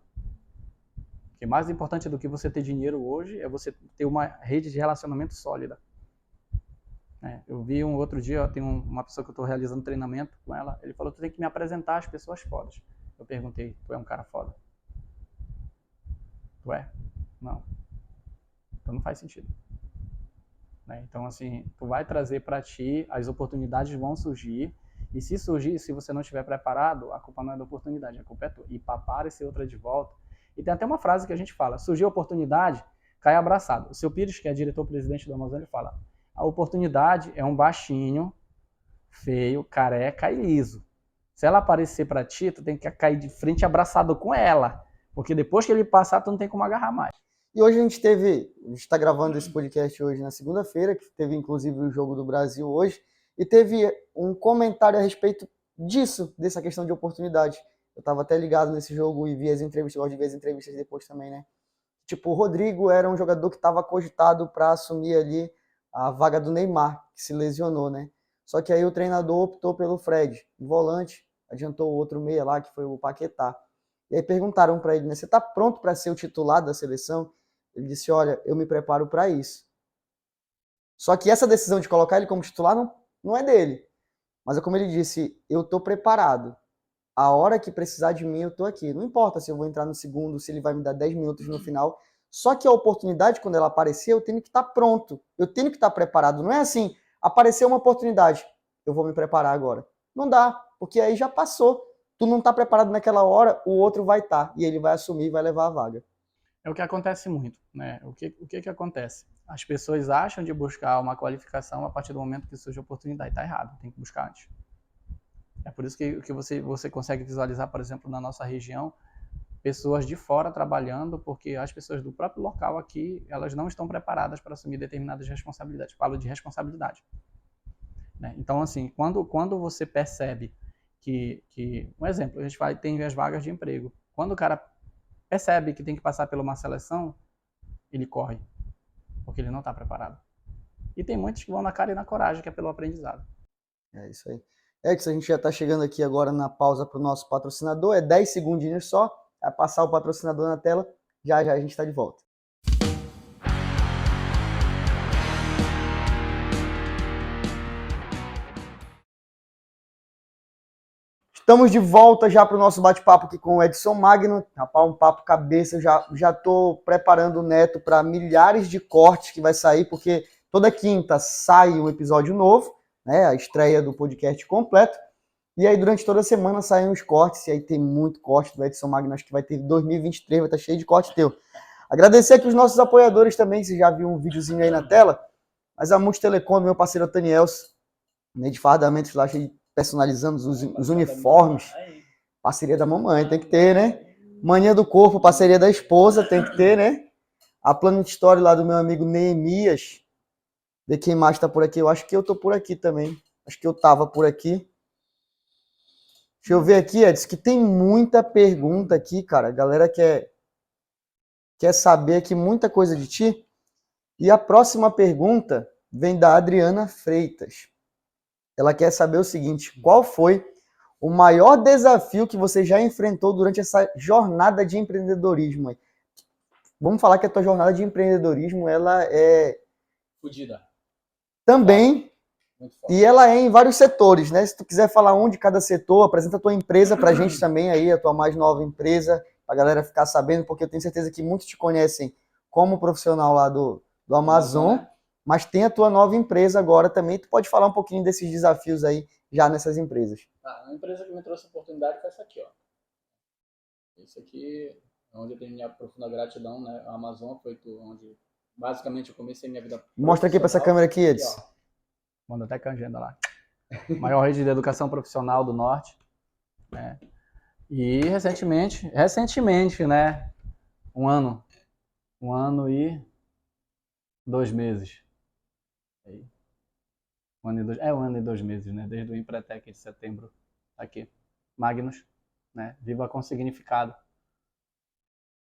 Porque mais importante do que você ter dinheiro hoje é você ter uma rede de relacionamento sólida. Eu vi um outro dia, tem uma pessoa que eu estou realizando treinamento com ela, ele falou, tu tem que me apresentar as pessoas fodas. Eu perguntei, tu é um cara foda? Tu é? Não. Então não faz sentido. Então, assim, tu vai trazer para ti, as oportunidades vão surgir, e se surgir, se você não estiver preparado, a culpa não é da oportunidade, a culpa é tua. E para aparecer outra de volta. E tem até uma frase que a gente fala, surgiu a oportunidade, cai abraçado. O seu Pires, que é diretor-presidente do Amazon, ele fala, a oportunidade é um baixinho, feio, careca e liso. Se ela aparecer para ti, tu tem que cair de frente abraçado com ela, porque depois que ele passar, tu não tem como agarrar mais. E hoje a gente está gravando esse podcast hoje na segunda-feira, que teve inclusive o Jogo do Brasil hoje, e teve um comentário a respeito disso, dessa questão de oportunidade. Eu estava até ligado nesse jogo e vi as entrevistas, gosto de ver as entrevistas depois também, né? Tipo, o Rodrigo era um jogador que estava cogitado para assumir ali a vaga do Neymar, que se lesionou, né? Só que aí o treinador optou pelo Fred, volante, adiantou o outro meia lá, que foi o Paquetá. E aí perguntaram para ele, né, você está pronto para ser o titular da seleção? Ele disse, olha, eu me preparo para isso. Só que essa decisão de colocar ele como titular não é dele. Mas é como ele disse, eu estou preparado. A hora que precisar de mim, eu estou aqui. Não importa se eu vou entrar no segundo, se ele vai me dar 10 minutos no final. Só que a oportunidade, quando ela aparecer, eu tenho que estar pronto. Eu tenho que estar preparado. Não é assim, apareceu uma oportunidade, eu vou me preparar agora. Não dá, porque aí já passou. Tu não está preparado naquela hora, o outro vai estar. E ele vai assumir e vai levar a vaga. É o que acontece muito, né? O que acontece? As pessoas acham de buscar uma qualificação a partir do momento que surge a oportunidade. Está errado, tem que buscar antes. É por isso que você consegue visualizar, por exemplo, na nossa região, pessoas de fora trabalhando, porque as pessoas do próprio local aqui, elas não estão preparadas para assumir determinadas responsabilidades. Falo de responsabilidade. Né? Então, assim, quando você percebe que... Um exemplo, a gente tem as vagas de emprego. Quando o cara percebe que tem que passar por uma seleção, ele corre, porque ele não está preparado. E tem muitos que vão na cara e na coragem, que é pelo aprendizado. É isso aí. É que a gente já está chegando aqui agora na pausa para o nosso patrocinador, é 10 segundinhos só, é passar o patrocinador na tela, já a gente está de volta. Estamos de volta já para o nosso bate-papo aqui com o Edson Magno. Rapaz, um papo cabeça. Eu já estou preparando o Neto para milhares de cortes que vai sair, porque toda quinta sai um episódio novo, né? A estreia do podcast completo. E aí, durante toda a semana, saem os cortes. E aí tem muito corte do Edson Magno. Acho que vai ter 2023, vai estar cheio de corte teu. Agradecer aqui os nossos apoiadores também. Você já viu um videozinho aí na tela. Mas a Multitelecom, meu parceiro Taniels, meio de fardamentos lá, cheio de personalizando os uniformes. Parceria da mamãe, tem que ter, né? Mania do corpo, parceria da esposa, tem que ter, né? A Planet Story lá do meu amigo Neemias. Ver quem mais tá por aqui. Eu acho que eu tô por aqui também. Acho que eu tava por aqui. Deixa eu ver aqui, Edson, que tem muita pergunta aqui, cara. A galera quer saber aqui muita coisa de ti. E a próxima pergunta vem da Adriana Freitas. Ela quer saber o seguinte, qual foi o maior desafio que você já enfrentou durante essa jornada de empreendedorismo? Vamos falar que a tua jornada de empreendedorismo, ela é... Fudida. Também, muito forte. E ela é em vários setores, né? Se tu quiser falar um de cada setor, apresenta a tua empresa pra gente também aí, a tua mais nova empresa, pra galera ficar sabendo, porque eu tenho certeza que muitos te conhecem como profissional lá do Amazon, né? Mas tem a tua nova empresa agora também. Tu pode falar um pouquinho desses desafios aí já nessas empresas. A empresa que me trouxe a oportunidade foi essa aqui, ó. Isso aqui é onde eu tenho minha profunda gratidão, né? A Amazon foi onde basicamente eu comecei minha vida Mostra aqui para essa câmera aqui, Aqui, Edson. ó. Manda até com a agenda lá. Maior rede de educação profissional do Norte, né? E recentemente, né? Um ano e 2 meses. Aí. Um ano e 2 meses, né? Desde o Empretec de setembro, aqui. Magnus, né? Viva com significado.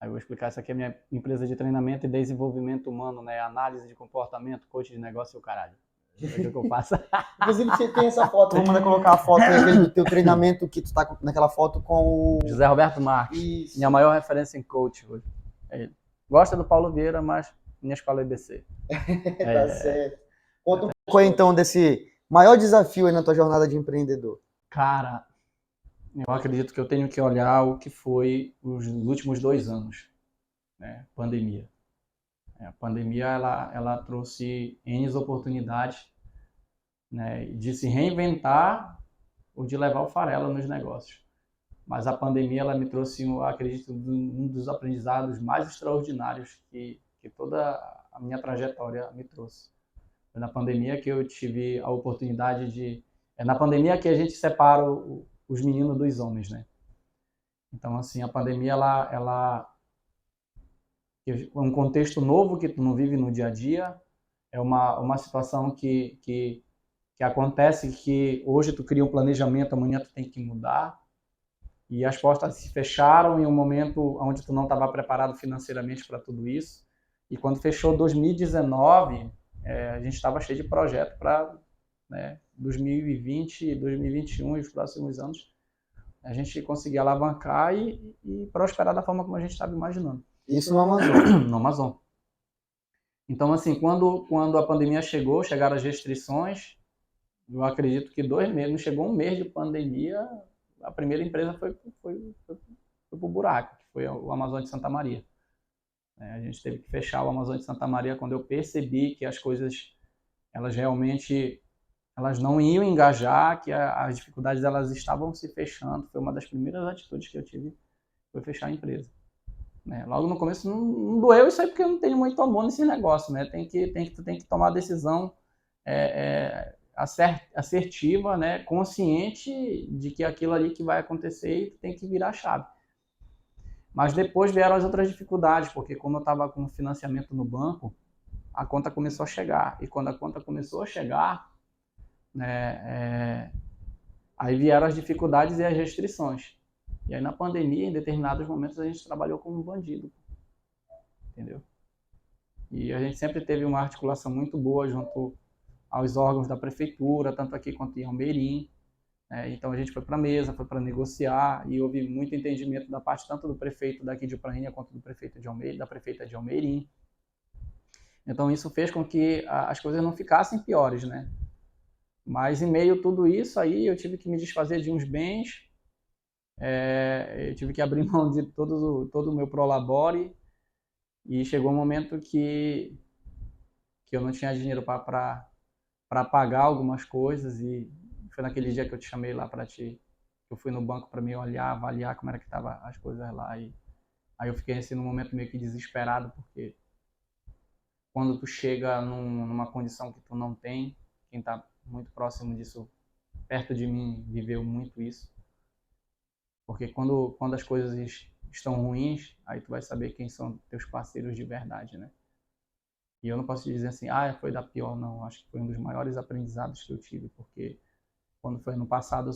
Aí eu vou explicar, isso aqui é minha empresa de treinamento e desenvolvimento humano, né? Análise de comportamento, coach de negócio e o caralho. É o que eu faço. Inclusive, você tem essa foto, vamos mandar colocar a foto aí do teu treinamento, que tu tá naquela foto com o... José Roberto Marques, Isso. minha maior referência em coach hoje. É ele. Gosta do Paulo Vieira, mas minha escola é IBC. Tá certo. Conta um pouco aí, então, desse maior desafio aí na tua jornada de empreendedor. Cara, eu acredito que eu tenho que olhar o que foi os últimos 2 anos, né? Pandemia. A pandemia, ela trouxe N oportunidades, né, de se reinventar ou de levar o farelo nos negócios. Mas a pandemia, ela me trouxe, eu acredito, um dos aprendizados mais extraordinários que toda a minha trajetória me trouxe. Foi na pandemia que eu tive a oportunidade de... É na pandemia que a gente separa os meninos dos homens, né? Então, assim, a pandemia, ela é um contexto novo que tu não vive no dia a dia, é uma situação que acontece que hoje tu cria um planejamento, amanhã tu tem que mudar, e as portas se fecharam em um momento onde tu não estava preparado financeiramente para tudo isso, e quando fechou 2019, a gente estava cheio de projeto para, né, 2020, 2021 e os próximos anos, a gente conseguir alavancar e prosperar da forma como a gente estava imaginando. Isso no Amazonas. No Amazon. Então, assim, quando a pandemia chegou, chegaram as restrições, eu acredito que 2 meses, não chegou um mês de pandemia, a primeira empresa foi pro buraco, que foi o Amazon de Santa Maria. A gente teve que fechar o Amazon de Santa Maria quando eu percebi que as coisas, elas realmente, elas não iam engajar, que as dificuldades elas estavam se fechando. Foi uma das primeiras atitudes que eu tive, foi fechar a empresa. Logo no começo não doeu isso aí, porque eu não tenho muito amor nesse negócio, né? Tem que tomar a decisão assertiva, né? Consciente de que aquilo ali que vai acontecer e tem que virar a chave. Mas depois vieram as outras dificuldades, porque como eu estava com financiamento no banco, a conta começou a chegar. E quando a conta começou a chegar, né, aí vieram as dificuldades e as restrições. E aí na pandemia, em determinados momentos, a gente trabalhou como um bandido. Entendeu? E a gente sempre teve uma articulação muito boa junto aos órgãos da prefeitura, tanto aqui quanto em Almeirim. Então a gente foi para a mesa, foi para negociar, e houve muito entendimento da parte tanto do prefeito daqui de Prainha quanto do prefeito de Almeirim, da prefeita de Almeirim. Então isso fez com que as coisas não ficassem piores, né? Mas em meio a tudo isso aí, eu tive que me desfazer de uns bens, eu tive que abrir mão de todo o meu prolabore, e chegou um momento que eu não tinha dinheiro para pagar algumas coisas, e foi naquele dia que eu te chamei lá para eu fui no banco para me olhar, avaliar como era que estavam as coisas lá, e aí eu fiquei assim num momento meio que desesperado, porque quando tu chega numa condição que tu não tem, quem está muito próximo disso, perto de mim, viveu muito isso, porque quando as coisas estão ruins, aí tu vai saber quem são teus parceiros de verdade, né? E eu não posso dizer assim, foi da pior, não. Acho que foi um dos maiores aprendizados que eu tive, porque quando foi ano passado,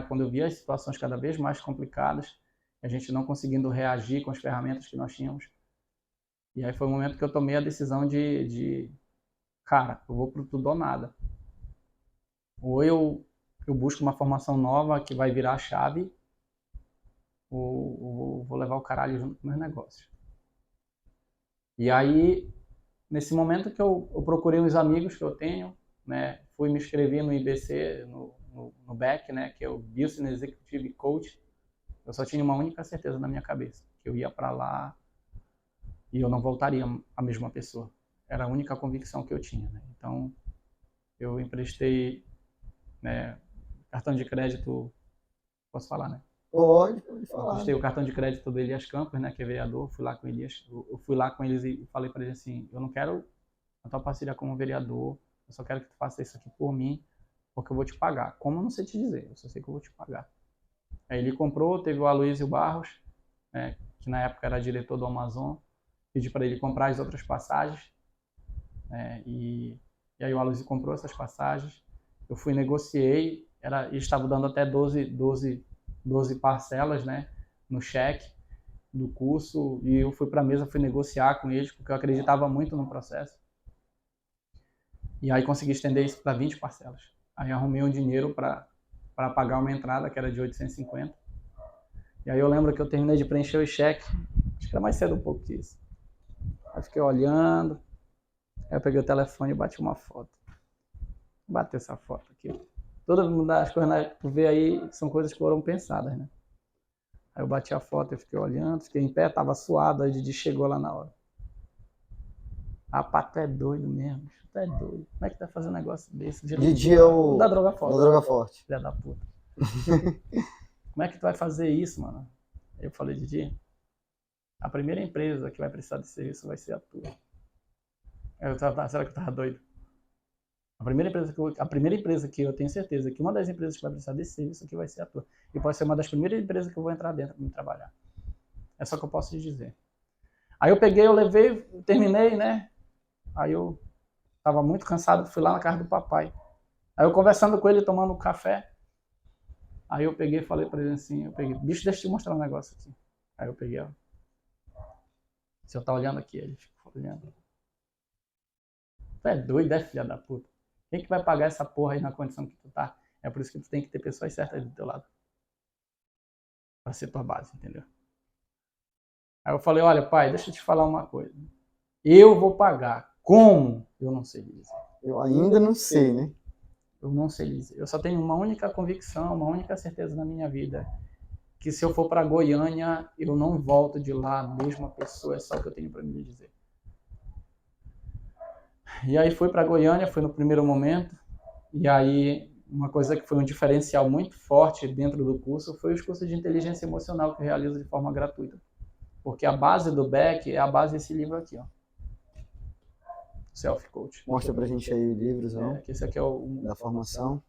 quando eu via as situações cada vez mais complicadas, a gente não conseguindo reagir com as ferramentas que nós tínhamos. E aí foi o momento que eu tomei a decisão cara, eu vou pro tudo ou nada. Ou eu busco uma formação nova que vai virar a chave, ou vou levar o caralho junto com meus negócios. E aí, nesse momento que eu procurei uns amigos que eu tenho, né, fui me inscrever no IBC, no BEC, né, que é o Business Executive Coach. Eu só tinha uma única certeza na minha cabeça, que eu ia para lá e eu não voltaria a mesma pessoa. Era a única convicção que eu tinha, né? Então, eu emprestei, né, cartão de crédito, posso falar, né? Pode falar. Postei o cartão de crédito do Elias Campos, né, que é vereador, fui lá com Elias, eu fui lá com eles e falei para ele assim, eu não quero a tua parceria como vereador, eu só quero que tu faça isso aqui por mim, porque eu vou te pagar. Como eu não sei te dizer, eu só sei que eu vou te pagar. Aí ele comprou, teve o Aloysio Barros, né, que na época era diretor do Amazon, pedi para ele comprar as outras passagens, né, e aí o Aloysio comprou essas passagens, eu fui, negociei, estava dando até 12 parcelas, né, no cheque do curso, e eu fui para a mesa, fui negociar com eles, porque eu acreditava muito no processo. E aí consegui estender isso para 20 parcelas. Aí arrumei um dinheiro para pagar uma entrada, que era de 850. E aí eu lembro que eu terminei de preencher o cheque, acho que era mais cedo um pouco disso. Aí fiquei olhando, aí eu peguei o telefone e bati uma foto. Bateu essa foto aqui. Todas as coisas que tu vê aí são coisas que foram pensadas, né? Aí eu bati a foto, eu fiquei olhando, fiquei em pé, tava suado, aí o Didi chegou lá na hora. Rapaz, tu é doido mesmo, tu é doido. Como é que tu vai fazer um negócio desse? Didi é o... Da Droga Forte. Da Droga Forte. Filha da puta. Como é que tu vai fazer isso, mano? Aí eu falei, Didi, a primeira empresa que vai precisar de serviço vai ser a tua. Será que eu tava doido? A primeira empresa que eu tenho certeza que uma das empresas que vai precisar desse serviço aqui vai ser a tua. E pode ser uma das primeiras empresas que eu vou entrar dentro para me trabalhar. É só que eu posso te dizer. Aí eu peguei, eu levei, terminei, né? Aí eu tava muito cansado, fui lá na casa do papai. Aí eu conversando com ele, tomando um café. Aí eu peguei e falei para ele assim, bicho, deixa eu te mostrar um negócio aqui. Aí eu peguei, ó. O senhor tá olhando aqui, ele ficou olhando. Tu é doido, é filha da puta? Quem que vai pagar essa porra aí na condição que tu tá? É por isso que tu tem que ter pessoas certas do teu lado. Pra ser tua base, entendeu? Aí eu falei, olha pai, deixa eu te falar uma coisa. Eu vou pagar. Como? Eu não sei dizer. Eu ainda não sei, né? Eu não sei dizer. Eu só tenho uma única convicção, uma única certeza na minha vida. Que se eu for pra Goiânia, eu não volto de lá a mesma pessoa. É só o que eu tenho pra me dizer. E aí fui para Goiânia, foi no primeiro momento, e aí uma coisa que foi um diferencial muito forte dentro do curso foi os cursos de inteligência emocional que eu realizo de forma gratuita. Porque a base do BEC é a base desse livro aqui, ó. Self Coach. Mostra pra gente aí livros, não? Esse aqui é o da formação.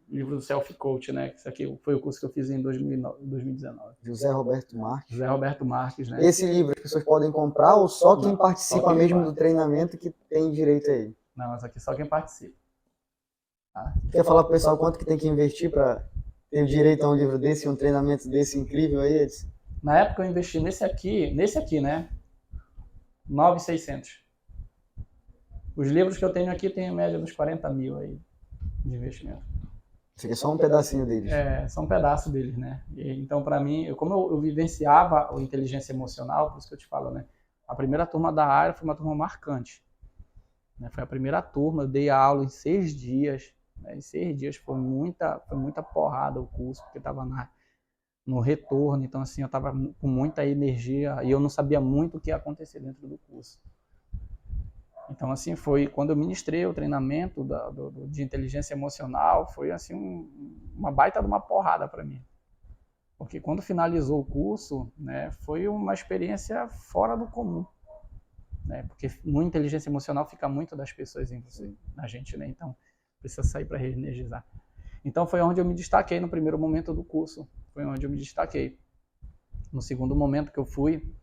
Livro do Self Coach, né? Esse aqui foi o curso que eu fiz em 2019. José Roberto Marques. José Roberto Marques, né? Esse livro as pessoas podem comprar ou só quem participa mesmo do treinamento que tem direito a ele? Não, mas aqui só quem participa. Tá? Quer falar pro pessoal quanto que tem que investir para ter direito a um livro desse, um treinamento desse incrível aí, Edson? Na época eu investi nesse aqui, né? 9.600. Os livros que eu tenho aqui tem em média dos 40 mil aí de investimento. Isso aqui é só um pedacinho deles. É, só um pedaço deles, né? Então, para mim, como eu vivenciava a inteligência emocional, por isso que eu te falo, né? A primeira turma da área foi uma turma marcante. Né? Foi a primeira turma, eu dei a aula em 6 dias. Né? Em 6 dias foi muita porrada o curso, porque estava no retorno. Então, assim, eu estava com muita energia e eu não sabia muito o que ia acontecer dentro do curso. Então, assim, foi quando eu ministrei o treinamento de inteligência emocional, foi, assim, uma baita de uma porrada para mim. Porque quando finalizou o curso, né, foi uma experiência fora do comum. Né, porque no inteligência emocional fica muito das pessoas em você, na gente, né? Então, precisa sair para reenergizar. Então, foi onde eu me destaquei no primeiro momento do curso. Foi onde eu me destaquei. No segundo momento que eu fui,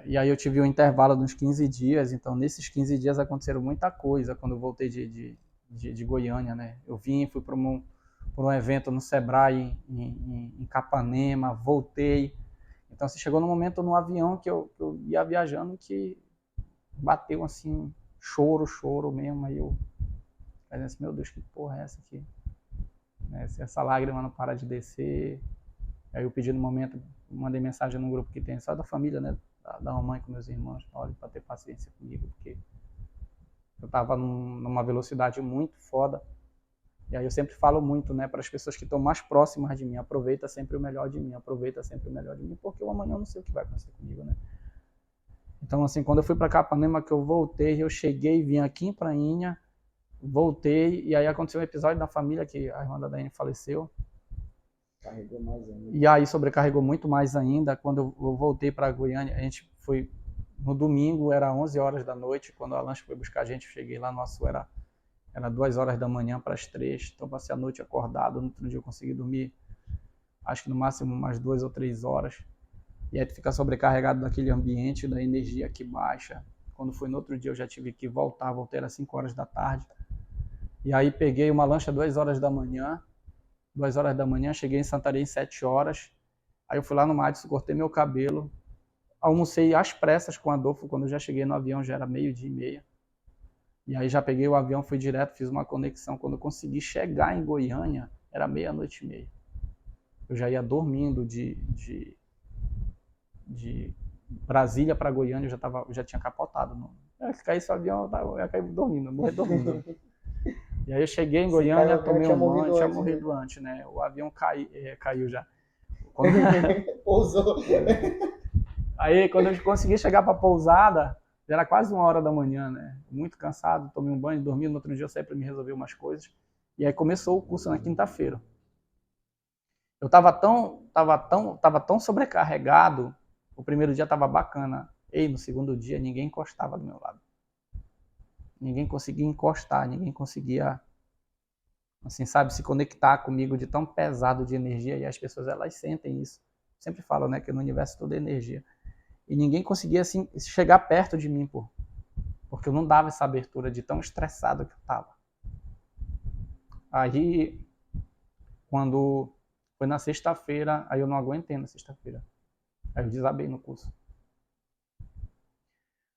e aí eu tive um intervalo de uns 15 dias, então nesses 15 dias aconteceram muita coisa quando eu voltei de Goiânia, né? Eu fui para um evento no Sebrae em Capanema, voltei. Então assim, chegou no momento no avião que eu ia viajando que bateu assim, choro mesmo, aí eu falei assim, meu Deus, que porra é essa aqui? Essa lágrima não para de descer. Aí eu pedi no momento, mandei mensagem num grupo que tem só da família, né? Da mamãe com meus irmãos, olha, para ter paciência comigo, porque eu estava numa velocidade muito foda. E aí eu sempre falo muito, né, para as pessoas que estão mais próximas de mim, aproveita sempre o melhor de mim, porque eu amanhã eu não sei o que vai acontecer comigo, né? Então, assim, quando eu fui para Capanema, que eu voltei, eu cheguei, vim aqui em Prainha, voltei, e aí aconteceu um episódio da família que a irmã da Daiane faleceu. Carregou mais ainda. E aí sobrecarregou muito mais ainda. Quando eu voltei para Goiânia, a gente foi no domingo, era 11 horas da noite, quando a lancha foi buscar a gente, eu cheguei lá no Açu, era 2 horas da manhã para as 3, então passei a noite acordado, no outro dia eu consegui dormir, acho que no máximo umas 2 ou 3 horas, e aí tu fica sobrecarregado daquele ambiente, da energia que baixa. Quando foi no outro dia eu já tive que voltar, voltei às 5 horas da tarde, e aí peguei uma lancha 2 horas da manhã, cheguei em Santarém 7 horas, aí eu fui lá no Madison, cortei meu cabelo, almocei às pressas com o Adolfo, quando eu já cheguei no avião já era 12:30, e aí já peguei o avião, fui direto, fiz uma conexão, quando eu consegui chegar em Goiânia, era 00:30. Eu já ia dormindo de Brasília para Goiânia, eu já tinha capotado. Se caísse o avião, eu ia cair dormindo, morrer dormindo. E aí eu cheguei em Goiânia, tomei um banho, tinha morrido antes, né? O avião caiu já. Pousou. Aí quando eu consegui chegar para a pousada, já era quase 1 hora da manhã, né? Muito cansado, tomei um banho, dormi, no outro dia eu saí para me resolver umas coisas. E aí começou o curso na quinta-feira. Eu tava tão sobrecarregado, o primeiro dia tava bacana. No segundo dia ninguém encostava do meu lado. Ninguém conseguia encostar, ninguém conseguia, assim, sabe, se conectar comigo de tão pesado de energia, e as pessoas, elas sentem isso. Sempre falo, né, que no universo tudo é energia. E ninguém conseguia, assim, chegar perto de mim, porque eu não dava essa abertura de tão estressado que eu tava. Aí, quando foi na sexta-feira, aí eu não aguentei na sexta-feira. Aí eu desabei no curso.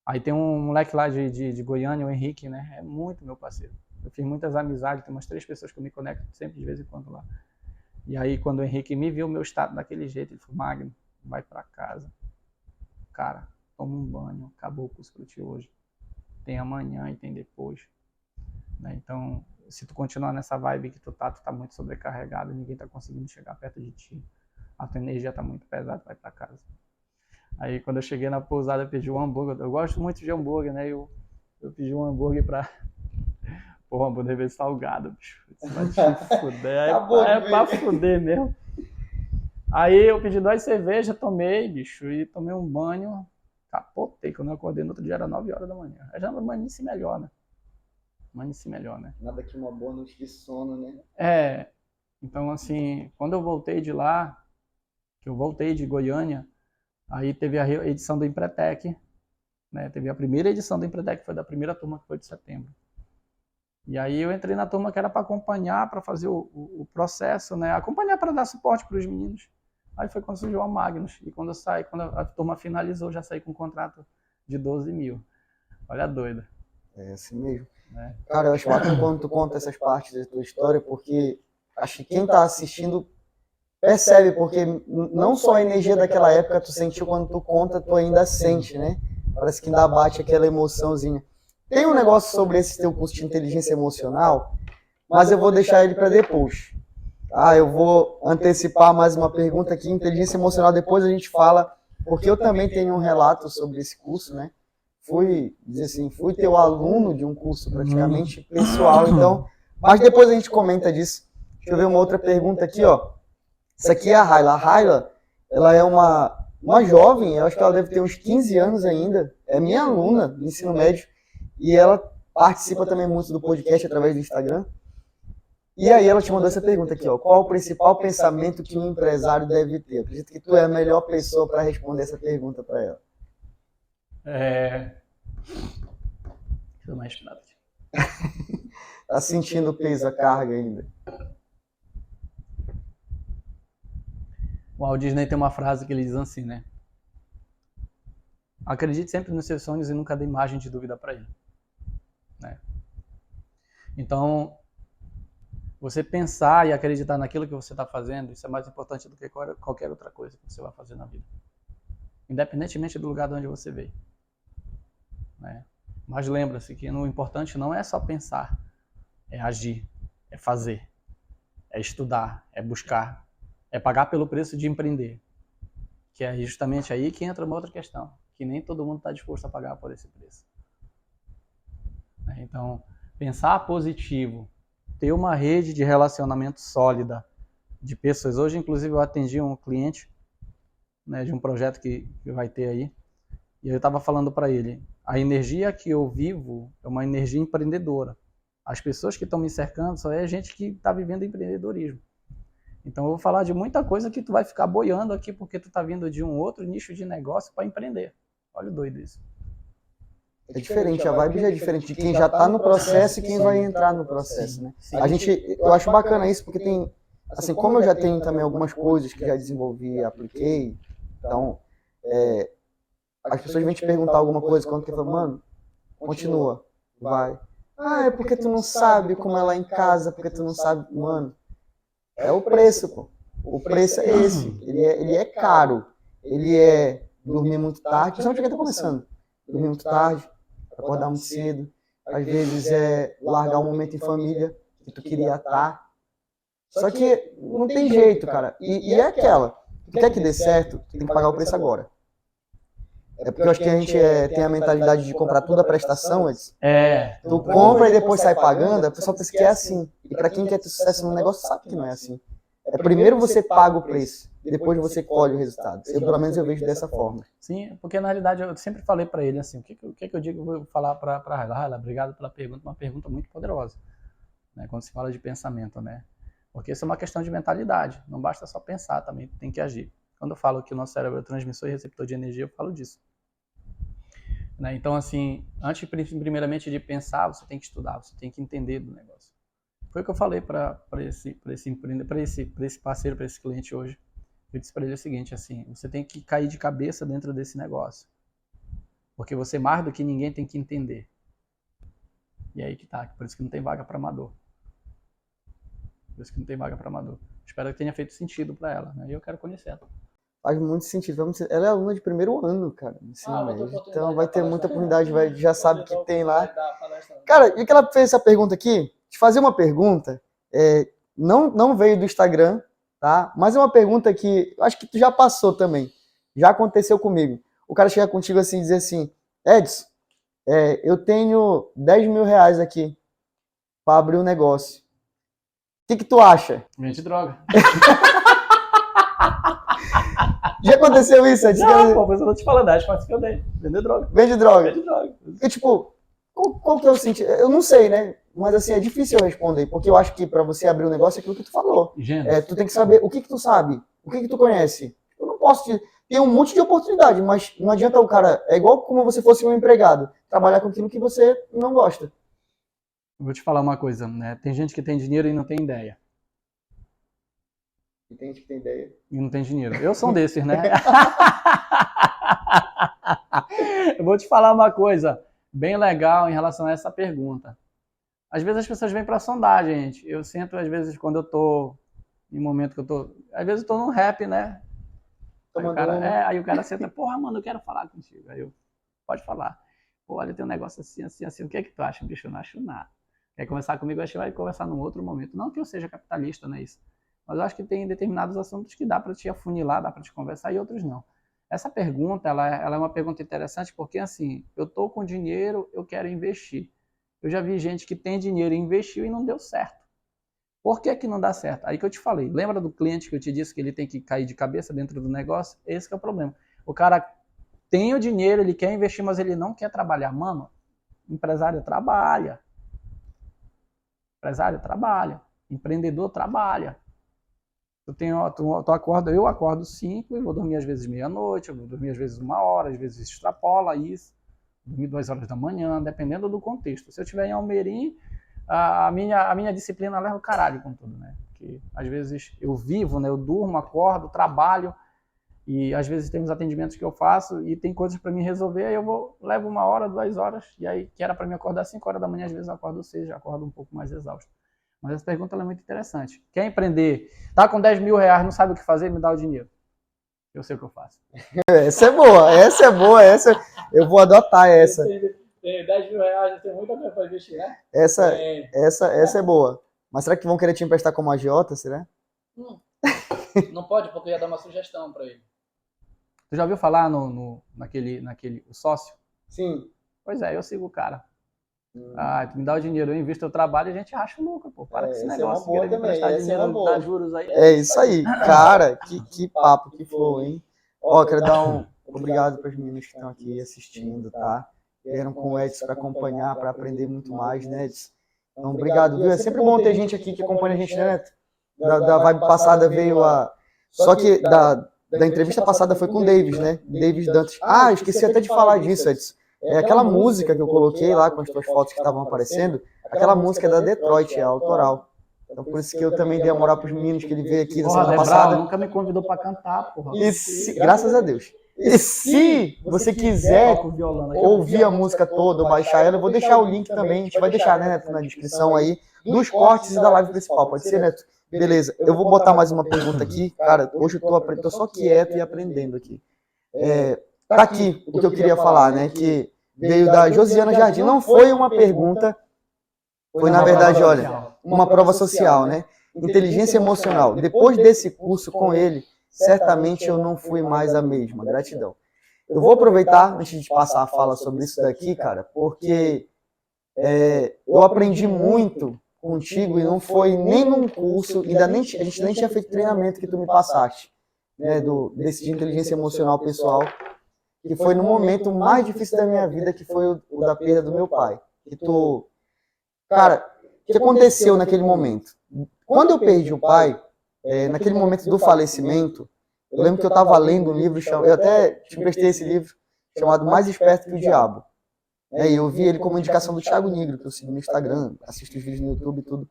Aí tem um moleque lá de Goiânia, o Henrique, né? É muito meu parceiro. Eu fiz muitas amizades, tem umas 3 pessoas que eu me conecto sempre de vez em quando lá. E aí quando o Henrique me viu meu estado daquele jeito, ele falou: Magno, vai pra casa. Cara, toma um banho, acabou o curso pra ti hoje. Tem amanhã e tem depois. Né? Então, se tu continuar nessa vibe que tu tá muito sobrecarregado, ninguém tá conseguindo chegar perto de ti. A tua energia tá muito pesada, vai pra casa. Aí quando eu cheguei na pousada, eu pedi um hambúrguer. Eu gosto muito de hambúrguer, né? Eu pedi um hambúrguer pra... Pô, o hambúrguer veio salgado, bicho. Vai te fuder. É pra fuder mesmo. Aí eu pedi 2 cervejas, tomei, bicho, e tomei um banho, capotei. Quando eu acordei no outro dia era 9 horas da manhã. Aí já amanheci melhor, né? Nada que uma boa noite de sono, né? Então assim, quando eu voltei de lá, que eu voltei de Goiânia, aí teve a edição do Empretec, né? Teve a primeira edição do Empretec, que foi da primeira turma, que foi de setembro. E aí eu entrei na turma que era para acompanhar, para fazer o processo, né? Acompanhar para dar suporte para os meninos. Aí foi quando surgiu a Magnus. E quando a turma finalizou, já saí com um contrato de 12 mil. Olha, doido. É assim mesmo. Né? Cara, eu acho bacana quando tu conta essas partes da tua história, porque acho que quem tá assistindo percebe, porque não só a energia daquela época tu sentiu, quando tu conta, tu ainda sente, né? Parece que ainda bate aquela emoçãozinha. Tem um negócio sobre esse teu curso de inteligência emocional, mas eu vou deixar ele para depois. Eu vou antecipar mais uma pergunta aqui. Inteligência emocional, depois a gente fala, porque eu também tenho um relato sobre esse curso, né? Fui teu aluno de um curso praticamente pessoal, então, mas depois a gente comenta disso. Deixa eu ver uma outra pergunta aqui, ó. Essa aqui é a Raila. A Raila, ela é uma jovem, eu acho que ela deve ter uns 15 anos ainda, é minha aluna do ensino médio, e ela participa também muito do podcast através do Instagram. E aí ela te mandou essa pergunta aqui, ó. Qual o principal pensamento que um empresário deve ter? Eu acredito que tu é a melhor pessoa para responder essa pergunta para ela. Deixa eu dar uma respirada aqui. Tá sentindo o peso, a carga ainda? O Walt Disney tem uma frase que ele diz assim, né? Acredite sempre nos seus sonhos e nunca dê margem de dúvida para ele. Né? Então, você pensar e acreditar naquilo que você está fazendo, isso é mais importante do que qualquer outra coisa que você vai fazer na vida. Independentemente do lugar de onde você veio. Né? Mas lembra-se que o importante não é só pensar, é agir, é fazer, é estudar, é buscar, é pagar pelo preço de empreender. Que é justamente aí que entra uma outra questão, que nem todo mundo está disposto a pagar por esse preço. Então, pensar positivo, ter uma rede de relacionamento sólida, de pessoas. Hoje, inclusive, eu atendi um cliente, né, de um projeto que vai ter aí, e eu estava falando para ele, a energia que eu vivo é uma energia empreendedora. As pessoas que estão me cercando só é gente que está vivendo empreendedorismo. Então eu vou falar de muita coisa que tu vai ficar boiando aqui porque tu está vindo de um outro nicho de negócio para empreender. Olha o doido isso. É diferente, a vibe já é diferente de quem já está no processo e quem vai entrar no processo, né? Eu acho bacana isso porque tem, assim, como eu já tenho também algumas coisas que já desenvolvi e apliquei, então, as pessoas vêm te perguntar alguma coisa quando tu fala, mano, continua, vai. Ah, é porque tu não sabe como é lá em casa, porque tu não sabe, mano, é o preço, pô. O preço é esse, ele é caro, ele é dormir muito tarde, principalmente quem tá começando, dormir muito tarde, acordar muito cedo, às vezes é largar um momento em família que tu queria estar. Só que não tem jeito, cara. E é aquela, tu quer que dê certo, tu tem que pagar o preço agora. É porque eu acho que a gente tem a mentalidade de comprar tudo a prestação, Edson. Tu compra e depois sai pagando, a pessoa pensa que é assim. E pra quem quer ter sucesso no negócio sabe que não é assim. É primeiro você paga o preço, depois você colhe o resultado. Pelo menos eu vejo dessa forma. Sim, porque na realidade eu sempre falei para ele assim, o que eu digo, eu vou falar para Raila, obrigado pela pergunta, uma pergunta muito poderosa, né, quando se fala de pensamento, né? Porque isso é uma questão de mentalidade, não basta só pensar, também tem que agir. Quando eu falo que o nosso cérebro é transmissor e receptor de energia, eu falo disso. Né? Então, assim, antes primeiramente de pensar, você tem que estudar, você tem que entender do negócio. Foi o que eu falei para esse parceiro, para esse cliente hoje. Eu disse para ele o seguinte, assim, você tem que cair de cabeça dentro desse negócio. Porque você mais do que ninguém tem que entender. E aí que tá, por isso que não tem vaga para amador. Por isso que não tem vaga para amador. Espero que tenha feito sentido para ela, né? E eu quero conhecer ela. Faz muito sentido. Ela é aluna de primeiro ano, cara. Então vai ter muita oportunidade, já sabe que tem lá. Cara, e que ela fez essa pergunta aqui? Te fazer uma pergunta, não veio do Instagram, tá? Mas é uma pergunta que eu acho que tu já passou também. Já aconteceu comigo. O cara chega contigo assim e dizer assim, Edson, eu tenho 10 mil reais aqui para abrir um negócio. O que tu acha? Vende droga. Já aconteceu isso? Não, pô, mas eu não te falo 10, mas que eu dei. Vender droga. Vende droga. Vende droga. E tipo, qual que é o sentido? Eu não sei, né? Mas assim, é difícil eu responder, porque eu acho que para você abrir um negócio é aquilo que tu falou. Tu tem que saber o que tu sabe, o que tu conhece. Eu não posso ter um monte de oportunidade, mas não adianta o cara, é igual como você fosse um empregado, trabalhar com aquilo que você não gosta. Eu vou te falar uma coisa, né? Tem gente que tem dinheiro e não tem ideia. E tem gente que tem ideia. E não tem dinheiro. Eu sou um desses, né? Eu vou te falar uma coisa bem legal em relação a essa pergunta. Às vezes as pessoas vêm para sondar, gente. Eu sinto, às vezes, quando eu tô em um momento que eu tô... Às vezes eu tô num rap, né? Aí o cara senta, porra, mano, eu quero falar contigo. Aí eu, pode falar. Pô, olha, tem um negócio assim, assim, assim. O que é que tu acha? Bicho, eu não acho nada. Quer conversar comigo, acho que vai conversar num outro momento. Não que eu seja capitalista, não é isso. Mas eu acho que tem determinados assuntos que dá para te afunilar, dá para te conversar e outros não. Essa pergunta, ela é uma pergunta interessante porque, assim, eu tô com dinheiro, eu quero investir. Eu já vi gente que tem dinheiro e investiu e não deu certo. Por que que não dá certo? Aí que eu te falei. Lembra do cliente que eu te disse que ele tem que cair de cabeça dentro do negócio? Esse que é o problema. O cara tem o dinheiro, ele quer investir, mas ele não quer trabalhar. Mano, empresário trabalha. Empresário trabalha. Empreendedor trabalha. Eu acordo 5 e vou dormir às vezes meia-noite, eu vou dormir às vezes 1 hora, às vezes extrapola isso. Dormir 2 horas da manhã, dependendo do contexto. Se eu estiver em Almerim, a minha disciplina leva o caralho com tudo, né? Porque às vezes eu vivo, né? Eu durmo, acordo, trabalho e às vezes tem uns atendimentos que eu faço e tem coisas para me resolver, aí levo 1 hora, 2 horas e aí que era para me acordar 5 horas da manhã, às vezes eu acordo 6, já acordo um pouco mais exausto. Mas essa pergunta é muito interessante. Quer empreender? Tá com 10 mil reais, não sabe o que fazer? Me dá o dinheiro. Eu sei o que eu faço. Essa é boa. Eu vou adotar essa. Tem 10 mil reais, já tem muita coisa para investir, né? Essa é boa. Mas será que vão querer te emprestar como agiota, será? Não pode, porque eu ia dar uma sugestão para ele. Tu já ouviu falar naquele o sócio? Sim. Pois é, eu sigo o cara. Ah, tu me dá o dinheiro, eu invisto no trabalho e a gente acha o lucro, pô. Para com esse essa é negócio, uma boa querer me também, emprestar essa é dinheiro, uma boa. dar juros aí. É isso aí, cara, que papo, que flow, hein? Ó, quero dar um obrigado para os meninos que estão aqui assistindo, tá? Vieram com o Edson para acompanhar, para aprender muito mais, né, Edson? Então, obrigado, viu? É sempre bom ter gente aqui que acompanha a gente, né, Neto? Da vibe passada veio a... Só que da entrevista passada foi com o Davis, né? Davis Dantas. Ah, esqueci até de falar disso, Edson. É aquela música que eu coloquei lá com as tuas fotos que estavam aparecendo, aquela música é da Detroit, é autoral. Então por isso que eu também dei a moral pros meninos que ele veio aqui na semana passada. Nunca me convidou pra cantar, porra. Graças a Deus. E se você quiser ouvir a música toda ou baixar ela, eu vou deixar o link também. A gente vai deixar, né, Neto, na descrição aí, dos cortes e da live principal. Pode ser, Neto? Beleza. Eu vou botar mais uma pergunta aqui. Cara, hoje eu tô só quieto e aprendendo aqui. Tá aqui o que eu queria falar, né? Que veio da Josiana Jardim. Não foi uma pergunta, foi na verdade, olha, uma prova social, né? Inteligência emocional. Depois desse curso com ele, certamente eu não fui mais a mesma. Gratidão. Eu vou aproveitar, antes de passar a fala sobre isso daqui, cara, porque eu aprendi muito contigo e não foi nem num curso, a gente nem tinha feito treinamento que tu me passaste, né, desse de inteligência emocional pessoal, que foi no momento mais difícil da minha vida, que foi o da perda do meu pai. Cara, o que aconteceu naquele momento? Quando eu perdi o pai, naquele momento do falecimento, eu lembro que eu estava lendo um livro, eu até te emprestei esse livro, chamado Mais Esperto que o Diabo. E eu vi ele como indicação do Thiago Nigro, que eu sigo no Instagram, assisto os vídeos no YouTube e tudo.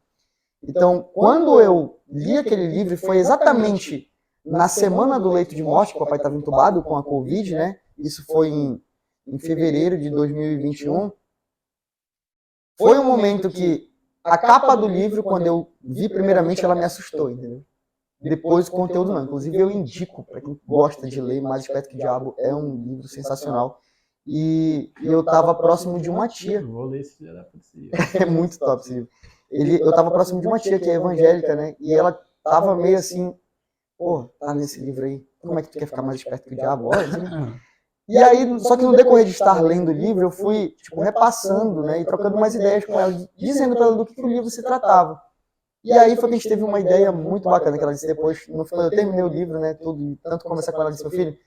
Então, quando eu li aquele livro, foi exatamente na semana do leito de morte, que o papai estava entubado com a Covid, né? Isso foi em fevereiro de 2021. Foi um momento que a capa do livro, quando eu vi primeiramente, ela me assustou, entendeu? Depois o conteúdo não. Inclusive eu indico para quem gosta de ler Mais Esperto que o Diabo, é um livro sensacional. E eu estava próximo de uma tia. Vou ler esse filho da puta. É muito top esse livro. Eu estava próximo de uma tia que é evangélica, né? E ela tava meio assim, pô, tá nesse livro aí, como é que tu quer ficar mais esperto que o diabo? Olha, assim. E aí, só que no decorrer de estar lendo o livro, eu fui, tipo, repassando, né, e trocando mais ideias com ela, dizendo para ela do que o livro se tratava. E aí foi que a gente teve uma ideia muito bacana, que ela disse depois, no final eu terminei o livro, né, tudo, e tanto conversar com ela, disse, meu filho,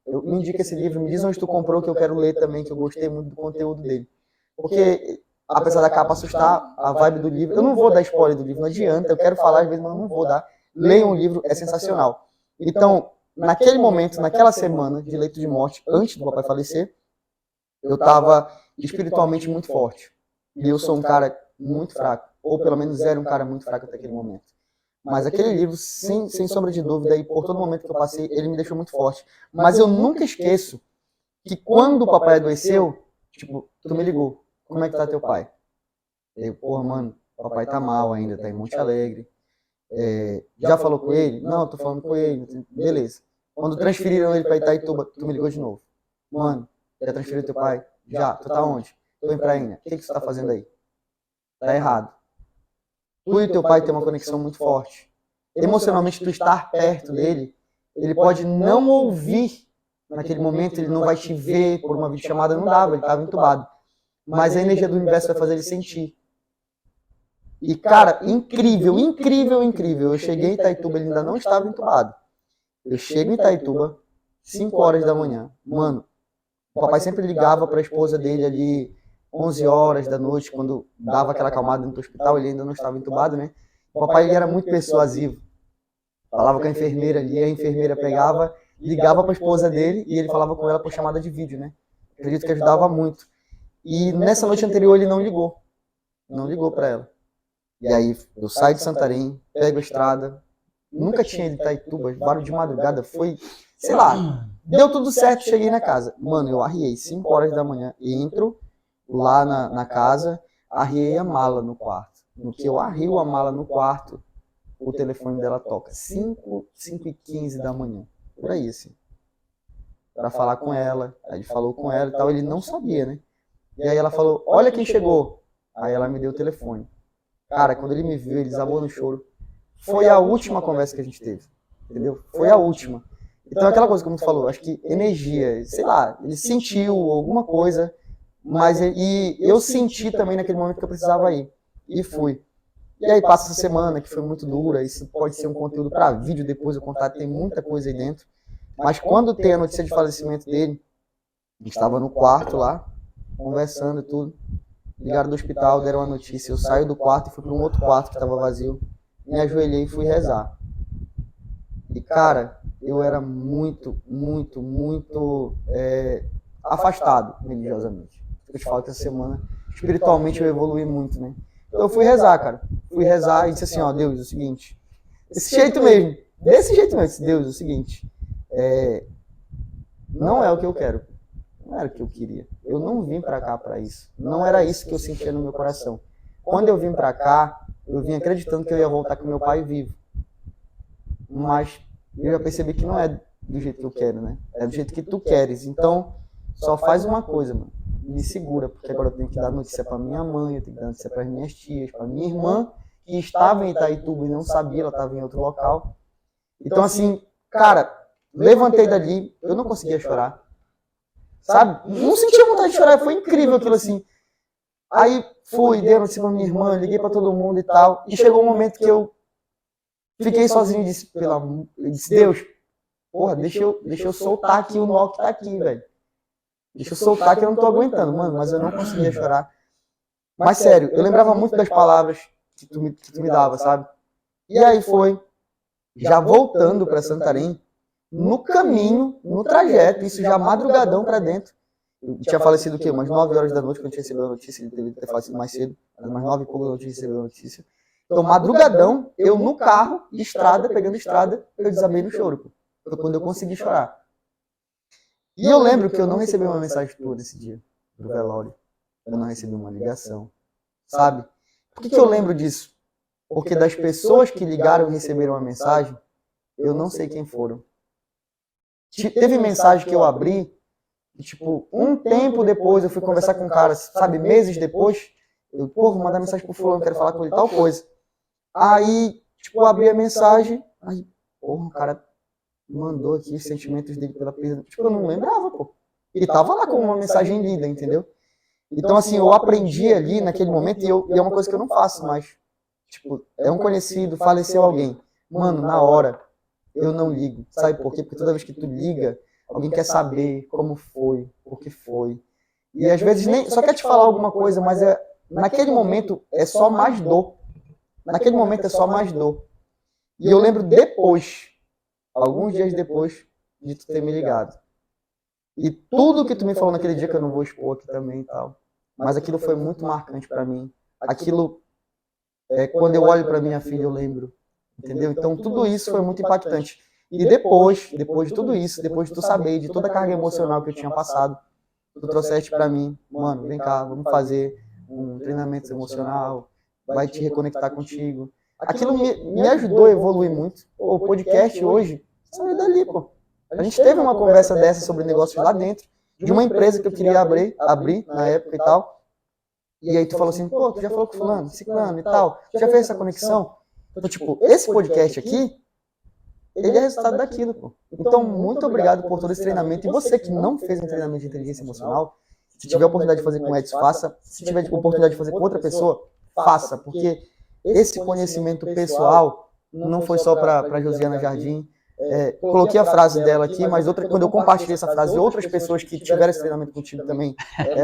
eu me indica esse livro, me diz onde tu comprou, que eu quero ler também, que eu gostei muito do conteúdo dele. Porque, apesar da capa assustar, a vibe do livro, eu não vou dar spoiler do livro, não adianta, eu quero falar às vezes, mas eu não vou dar. Leiam o livro, é sensacional. Então, naquele momento, naquela semana de leito de morte, antes do papai falecer, eu estava espiritualmente muito forte. E eu sou um cara muito fraco, ou pelo menos era um cara muito fraco até aquele momento. Mas aquele livro, sem sombra de dúvida, e por todo momento que eu passei, ele me deixou muito forte. Mas eu nunca esqueço que quando o papai adoeceu, tipo, tu me ligou, como é que tá teu pai? Eu, porra, mano, o papai tá mal ainda, tá em Monte Alegre. Já falou com ele? Não, tô falando com ele. Beleza. Quando transferiram ele pra Itaituba, tu me ligou de novo. Mano, já transferiu teu pai? Já. Tu tá onde? Tô em Prainha. O que tu tá fazendo aí? Tá errado. Tu e teu pai têm uma conexão muito forte. Emocionalmente, tu estar perto dele, ele pode não ouvir naquele momento, ele não vai te ver por uma videochamada, não dava, ele estava entubado. Mas a energia do universo vai fazer ele sentir. E, cara, incrível, incrível, incrível. Eu cheguei em Itaituba, ele ainda não estava entubado. Eu chego em Itaituba, 5 horas da manhã. Mano, o papai sempre ligava para a esposa dele ali, 11 horas da noite, quando dava aquela acalmada no hospital, ele ainda não estava entubado, né? O papai ele era muito persuasivo. Falava com a enfermeira ali, a enfermeira pegava, ligava para a esposa dele e ele falava com ela por chamada de vídeo, né? Acredito que ajudava muito. E nessa noite anterior ele não ligou. Não ligou para ela. E aí eu saio de Santarém, pego a estrada, nunca tinha ido em Itaituba, barulho de madrugada, foi, sei lá, deu tudo certo, cheguei na casa. Mano, eu arriei 5 horas da manhã, entro lá na casa, arriei a mala no quarto. No que eu arrio a mala no quarto, o telefone dela toca. 5h15 da manhã, por aí assim. Pra falar com ela, aí ele falou com ela e tal, ele não sabia, né? E aí ela falou, olha quem chegou. Aí ela me deu o telefone. Cara, quando ele me viu, ele desabou no choro. Foi a última conversa que a gente teve, entendeu? Foi a última. Então aquela coisa como tu falou, acho que energia, sei lá, ele sentiu alguma coisa, Mas eu senti também naquele momento que eu precisava ir. E fui. E aí passa essa semana, que foi muito dura. Isso pode ser um conteúdo para vídeo depois eu contar, tem muita coisa aí dentro. Mas quando tem a notícia de falecimento dele, a gente estava no quarto lá, conversando e tudo. Ligaram do hospital, deram a notícia. Eu saio do quarto e fui para um outro quarto que estava vazio. Me ajoelhei e fui rezar. E, cara, eu era muito afastado religiosamente. Eu te falo que essa semana, espiritualmente, eu evolui muito, né? Então eu fui rezar, cara. Fui rezar e disse assim, ó, Deus, é o seguinte. Desse jeito mesmo. Desse Deus, é o seguinte. Não é o que eu quero. Não era o que eu queria. Eu não vim pra cá pra isso. Não era isso que eu sentia no meu coração. Quando eu vim pra cá, eu vim acreditando que eu ia voltar com meu pai vivo. Mas eu já percebi que não é do jeito que eu quero, né? É do jeito que tu queres. Então, só faz uma coisa, mano. Me segura, porque agora eu tenho que dar notícia pra minha mãe, eu tenho que dar notícia pras minhas tias, pra minha irmã, que estava em Itaituba e não sabia, ela estava em outro local. Então, assim, cara, levantei dali, eu não conseguia chorar. Sabe? Não sentia vontade de chorar, foi incrível aquilo assim. Aí fui, dei notícia pra minha irmã, liguei pra todo mundo e tal. E chegou um momento que eu fiquei sozinho e disse, Deus, porra, deixa eu soltar aqui o nó que tá aqui, velho. Deixa eu soltar que eu não tô aguentando, mano. Mas eu não conseguia chorar. Mas sério, eu lembrava muito das palavras que tu me dava, sabe? E aí foi, já voltando pra Santarém, no caminho, no trajeto, isso já madrugadão pra dentro. Eu tinha falecido o quê? Umas 9 horas da noite quando a gente recebeu a notícia, ele deveria ter falecido mais cedo, umas 9 e pouco da noite a gente recebeu a notícia. Então, madrugadão, eu no carro, estrada, pegando estrada, eu desabei no choro, pô. Foi quando eu consegui chorar. E eu lembro que eu não recebi uma mensagem tua nesse dia, do velório. Eu não recebi uma ligação, sabe? Por que eu lembro disso? Porque das pessoas que ligaram e receberam a mensagem, eu não sei quem foram. Teve mensagem que eu abri, e, tipo, um tempo depois eu fui conversar com um cara, sabe, meses depois, eu, pô, vou mandar mensagem pro fulano, quero falar com ele, tal coisa. Aí, tipo, eu abri a mensagem, aí, porra, o cara mandou aqui os sentimentos dele pela perda. Tipo, eu não lembrava, pô. E tava lá com uma mensagem lida, entendeu? Então, assim, eu aprendi ali naquele momento, e é uma coisa que eu não faço mais. Tipo, é um conhecido, faleceu alguém. Mano, na hora, eu não ligo. Sabe por quê? Porque toda vez que tu liga, alguém quer saber como foi, por que foi. E às vezes nem só quer te falar alguma coisa, mas naquele momento é só mais dor. Naquele momento é só mais dor. E eu lembro depois, alguns dias depois, de tu ter me ligado. E tudo que tu me falou naquele dia, que eu não vou expor aqui também e tal, mas aquilo foi muito marcante pra mim. Aquilo, quando eu olho pra minha filha, eu lembro. Entendeu? Então tudo isso foi muito impactante. E depois de tudo isso, depois de tu saber de toda a carga emocional que eu tinha passado, tu trouxeste pra mim, mano, vem cá, vamos fazer um treinamento emocional, vai te reconectar contigo. Aquilo me ajudou a evoluir muito. O podcast hoje saiu dali, pô. A gente teve uma conversa dessa sobre negócios lá dentro, de uma empresa que eu queria abrir na época e tal. E aí tu falou assim, pô, tu já falou com fulano, ciclano e tal, tu já fez essa conexão? Então, tipo, esse podcast aqui, ele é resultado daquilo, pô. Então, muito obrigado por todo esse treinamento. E você que não fez um treinamento de inteligência emocional, se tiver a oportunidade de fazer com o Edson, faça. Se tiver a oportunidade de fazer com outra pessoa, faça. Porque esse conhecimento pessoal não foi só para Josiana Jardim. Coloquei a frase dela aqui, mas quando eu compartilhei essa frase, outras pessoas que tiveram esse treinamento contigo também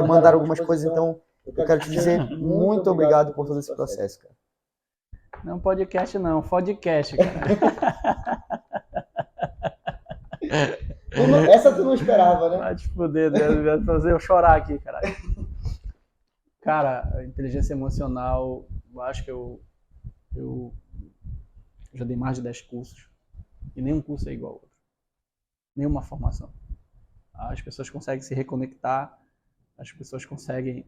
mandaram algumas coisas. Então, eu quero te dizer muito obrigado por todo esse processo, cara. Não podcast não, podcast, cara. Essa tu não esperava, né? Vai te fuder, Deus, vai fazer eu chorar aqui, caralho. Cara, a inteligência emocional, eu acho que eu já dei mais de 10 cursos. E nenhum curso é igual ao outro. Nenhuma formação. As pessoas conseguem se reconectar, as pessoas conseguem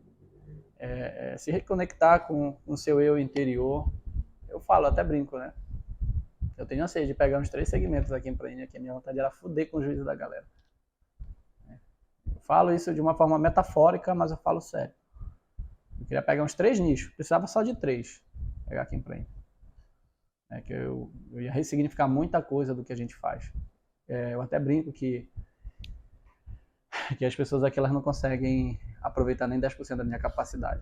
se reconectar com o seu eu interior. Eu falo, até brinco, né? Eu tenho anseio de pegar uns 3 segmentos aqui em Prainha, que a minha vontade era fuder com o juízo da galera. Eu falo isso de uma forma metafórica, mas eu falo sério. Eu queria pegar uns 3 nichos, precisava só de 3 pegar aqui em Prainha. Que eu ia ressignificar muita coisa do que a gente faz. Eu até brinco que as pessoas aqui elas não conseguem aproveitar nem 10% da minha capacidade.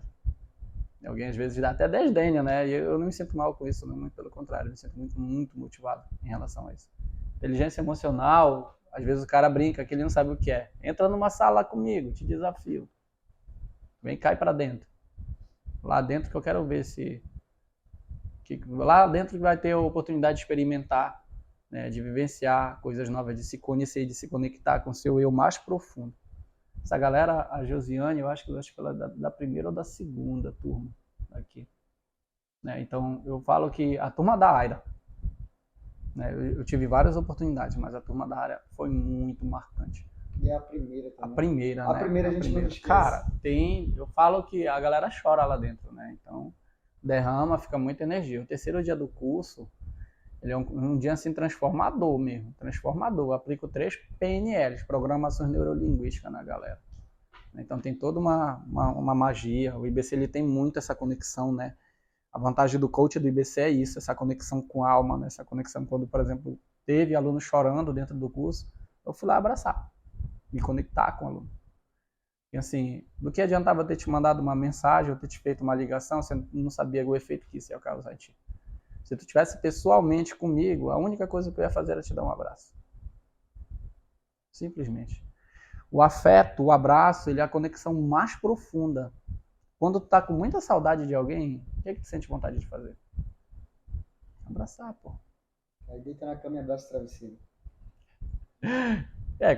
E alguém às vezes dá até desdenha, né? E eu não me sinto mal com isso, não, muito pelo contrário, eu me sinto muito motivado em relação a isso. Inteligência emocional, às vezes o cara brinca que ele não sabe o que é. Entra numa sala comigo, te desafio. Vem, cai pra dentro. Lá dentro que eu quero ver se... lá dentro que vai ter a oportunidade de experimentar, né, de vivenciar coisas novas, de se conhecer, de se conectar com o seu eu mais profundo. Essa galera, a Josiane, eu acho que ela é da primeira ou da segunda turma aqui. Né? Então, eu falo que a turma da Aira, né, eu tive várias oportunidades, mas a turma da Aira foi muito marcante. E é a primeira também. A primeira, a né? Primeira a gente não esquece. Cara, eu falo que a galera chora lá dentro, né? Então, derrama, fica muita energia. O terceiro dia do curso, ele é um dia assim transformador mesmo, transformador. Eu aplico 3 PNLs, Programações Neurolinguísticas, na galera. Então tem toda uma magia. O IBC ele tem muito essa conexão, né? A vantagem do coach do IBC é isso, essa conexão com a alma, né? Essa conexão quando, por exemplo, teve aluno chorando dentro do curso, eu fui lá abraçar, me conectar com o aluno. E assim, do que adiantava eu ter te mandado uma mensagem, ou ter te feito uma ligação, você não sabia o efeito que isso ia causar em ti. Se tu estivesse pessoalmente comigo, a única coisa que eu ia fazer era te dar um abraço. Simplesmente. O afeto, o abraço, ele é a conexão mais profunda. Quando tu tá com muita saudade de alguém, o que é que tu sente vontade de fazer? Abraçar, pô. Aí deita na cama e abraça o travesseiro.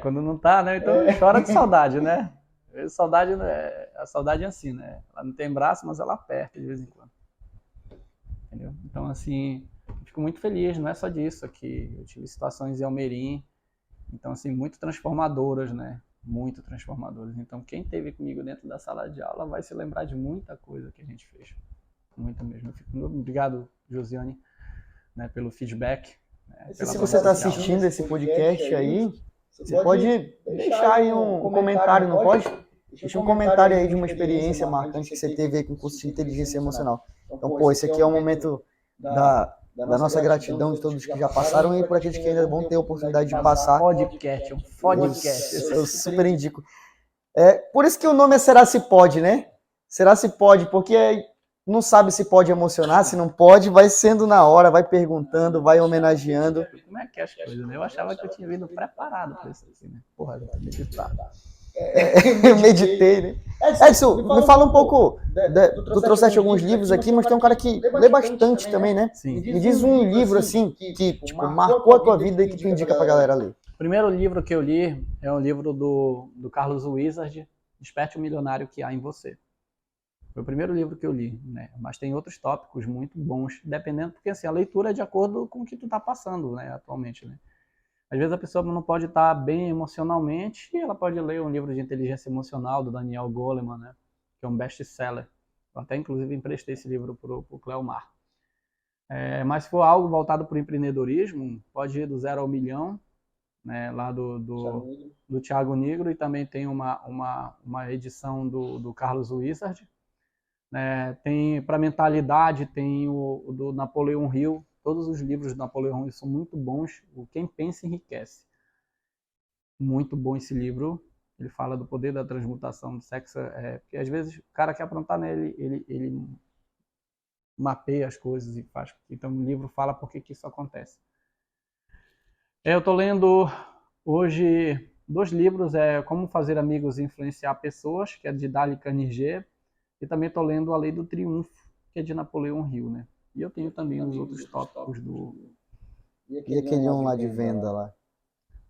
Quando não tá, né? Então chora de saudade, né? A saudade é assim, né? Ela não tem braço, mas ela aperta de vez em quando. Entendeu? Então, assim, eu fico muito feliz, não é só disso aqui. Eu tive situações em Almerim, então, assim, muito transformadoras, né? Muito transformadoras. Então, quem esteve comigo dentro da sala de aula vai se lembrar de muita coisa que a gente fez. Muito mesmo. Obrigado, Josiane, né, pelo feedback. Né, se você está assistindo esse podcast aí, você pode deixar aí um comentário, não pode? Deixa um comentário aí de uma experiência marcante que você teve aí com o curso de inteligência emocional. Então, pô, esse aqui é um momento da nossa gratidão de todos que já passaram e por aqueles que ainda vão ter a oportunidade de passar. Podcast. Eu super indico. Por isso que o nome é Será Se Pode, né? Será Se Pode, porque não sabe se pode emocionar, se não pode, vai sendo na hora, vai perguntando, vai homenageando. Como é que é as coisas, né? Eu achava que eu tinha vindo preparado para isso, assim, né? Porra, meditar. Meditei, né? Edson, me fala um pouco. Tu trouxeste alguns livros aqui, mas tem um cara que lê bastante também, né? Sim. Me diz um livro assim que tipo, marcou a tua vida e que tu indica pra galera ler. O primeiro livro que eu li é um livro do Carlos Wizard, Desperte o Milionário que Há em Você. Foi o primeiro livro que eu li, né? Mas tem outros tópicos muito bons, dependendo, porque assim, a leitura é de acordo com o que tu tá passando, né, atualmente, né? Às vezes a pessoa não pode estar bem emocionalmente e ela pode ler um livro de inteligência emocional do Daniel Goleman, né? Que é um best-seller. Eu até, inclusive, emprestei esse livro para o Cleomar. Mas se for algo voltado para o empreendedorismo, pode ir do 0 ao milhão, né? Lá do Thiago Nigro, e também tem uma edição do Carlos Wizard. Tem para mentalidade, tem o do Napoleão Hill. Todos os livros do Napoleão Hill são muito bons. O Quem Pensa Enriquece. Muito bom esse livro. Ele fala do poder da transmutação do sexo. Porque às vezes o cara quer aprontar, né? Ele mapeia as coisas e faz. Então o livro fala por que isso acontece. Eu estou lendo hoje 2 livros. Como Fazer Amigos e Influenciar Pessoas, que é de Dale Carnegie. E também estou lendo A Lei do Triunfo, que é de Napoleão Hill, né? E eu tenho também os outros tópicos do... E aquele um lá de venda lá?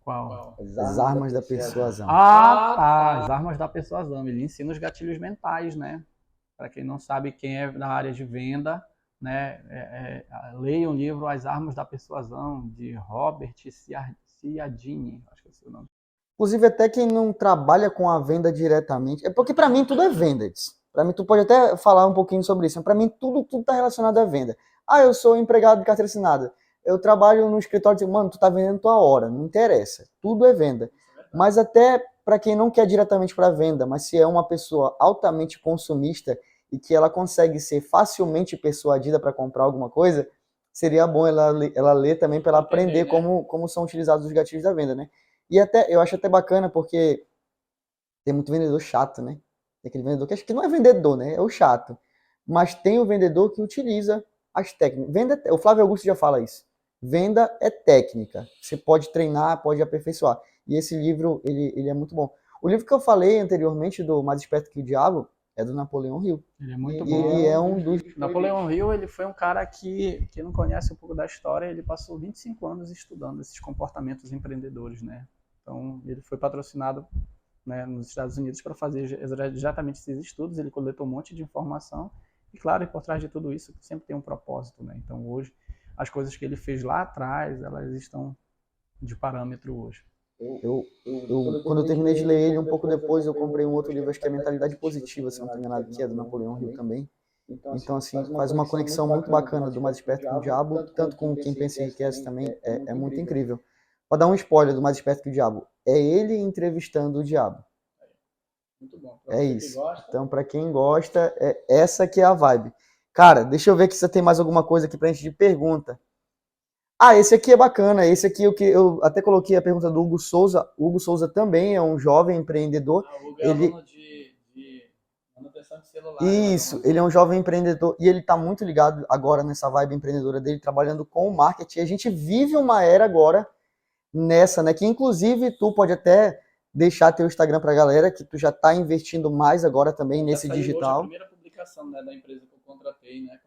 Qual? As Armas da Persuasão. As Armas da Persuasão. Ele ensina os gatilhos mentais, né? Para quem não sabe, quem é da área de venda, né? Leia o livro As Armas da Persuasão, de Robert Cialdini, acho que é o seu nome. Inclusive, até quem não trabalha com a venda diretamente... porque para mim tudo é venda. Para mim, tu pode até falar um pouquinho sobre isso. Para mim, tudo tá relacionado à venda. Eu sou empregado de carteira assinada. Eu trabalho no escritório. Mano, tu tá vendendo tua hora. Não interessa. Tudo é venda. Mas até para quem não quer diretamente para venda, mas se é uma pessoa altamente consumista e que ela consegue ser facilmente persuadida para comprar alguma coisa, seria bom ela ler também para ela aprender como são utilizados os gatilhos da venda, né? E até eu acho até bacana porque tem muito vendedor chato, né? Tem aquele vendedor que acho que não é vendedor, né? É o chato. Mas tem o vendedor que utiliza as técnicas. O Flávio Augusto já fala isso. Venda é técnica. Você pode treinar, pode aperfeiçoar. E esse livro, ele é muito bom. O livro que eu falei anteriormente, do Mais Esperto que o Diabo, é do Napoleão Hill. Ele é muito E bom. ele é um dos... Napoleão Hill, ele foi um cara que, quem não conhece um pouco da história, ele passou 25 anos estudando esses comportamentos empreendedores, né? Então, ele foi patrocinado, né, nos Estados Unidos para fazer exatamente esses estudos. Ele coletou um monte de informação e, claro, por trás de tudo isso sempre tem um propósito, né? Então, hoje, as coisas que ele fez lá atrás, elas estão de parâmetro hoje. Quando eu terminei de ler ele, um pouco depois eu comprei um outro livro, acho que é Mentalidade Positiva, se não estou enganado, que é do Napoleão Hill também. Então, assim, faz uma conexão muito bacana do Mais Esperto que o Diabo, tanto com Quem Pensa e Enriquece também, é muito incrível. Vou dar um spoiler do Mais Esperto que o Diabo. É ele entrevistando o diabo. Muito bom. É isso. Então, para quem gosta, essa que é a vibe. Cara, deixa eu ver que você tem mais alguma coisa aqui pra gente de pergunta. Ah, esse aqui é bacana. Esse aqui eu até coloquei a pergunta do Hugo Souza. O Hugo Souza também é um jovem empreendedor. O Hugo é aluno de manutenção de celular. Isso, ele é um jovem empreendedor e ele está muito ligado agora nessa vibe empreendedora dele, trabalhando com o marketing. A gente vive uma era agora nessa, né? Que inclusive tu pode até deixar teu Instagram para a galera, que tu já está investindo mais agora também nesse digital. Hoje a primeira publicação, né, da empresa que eu contratei, né,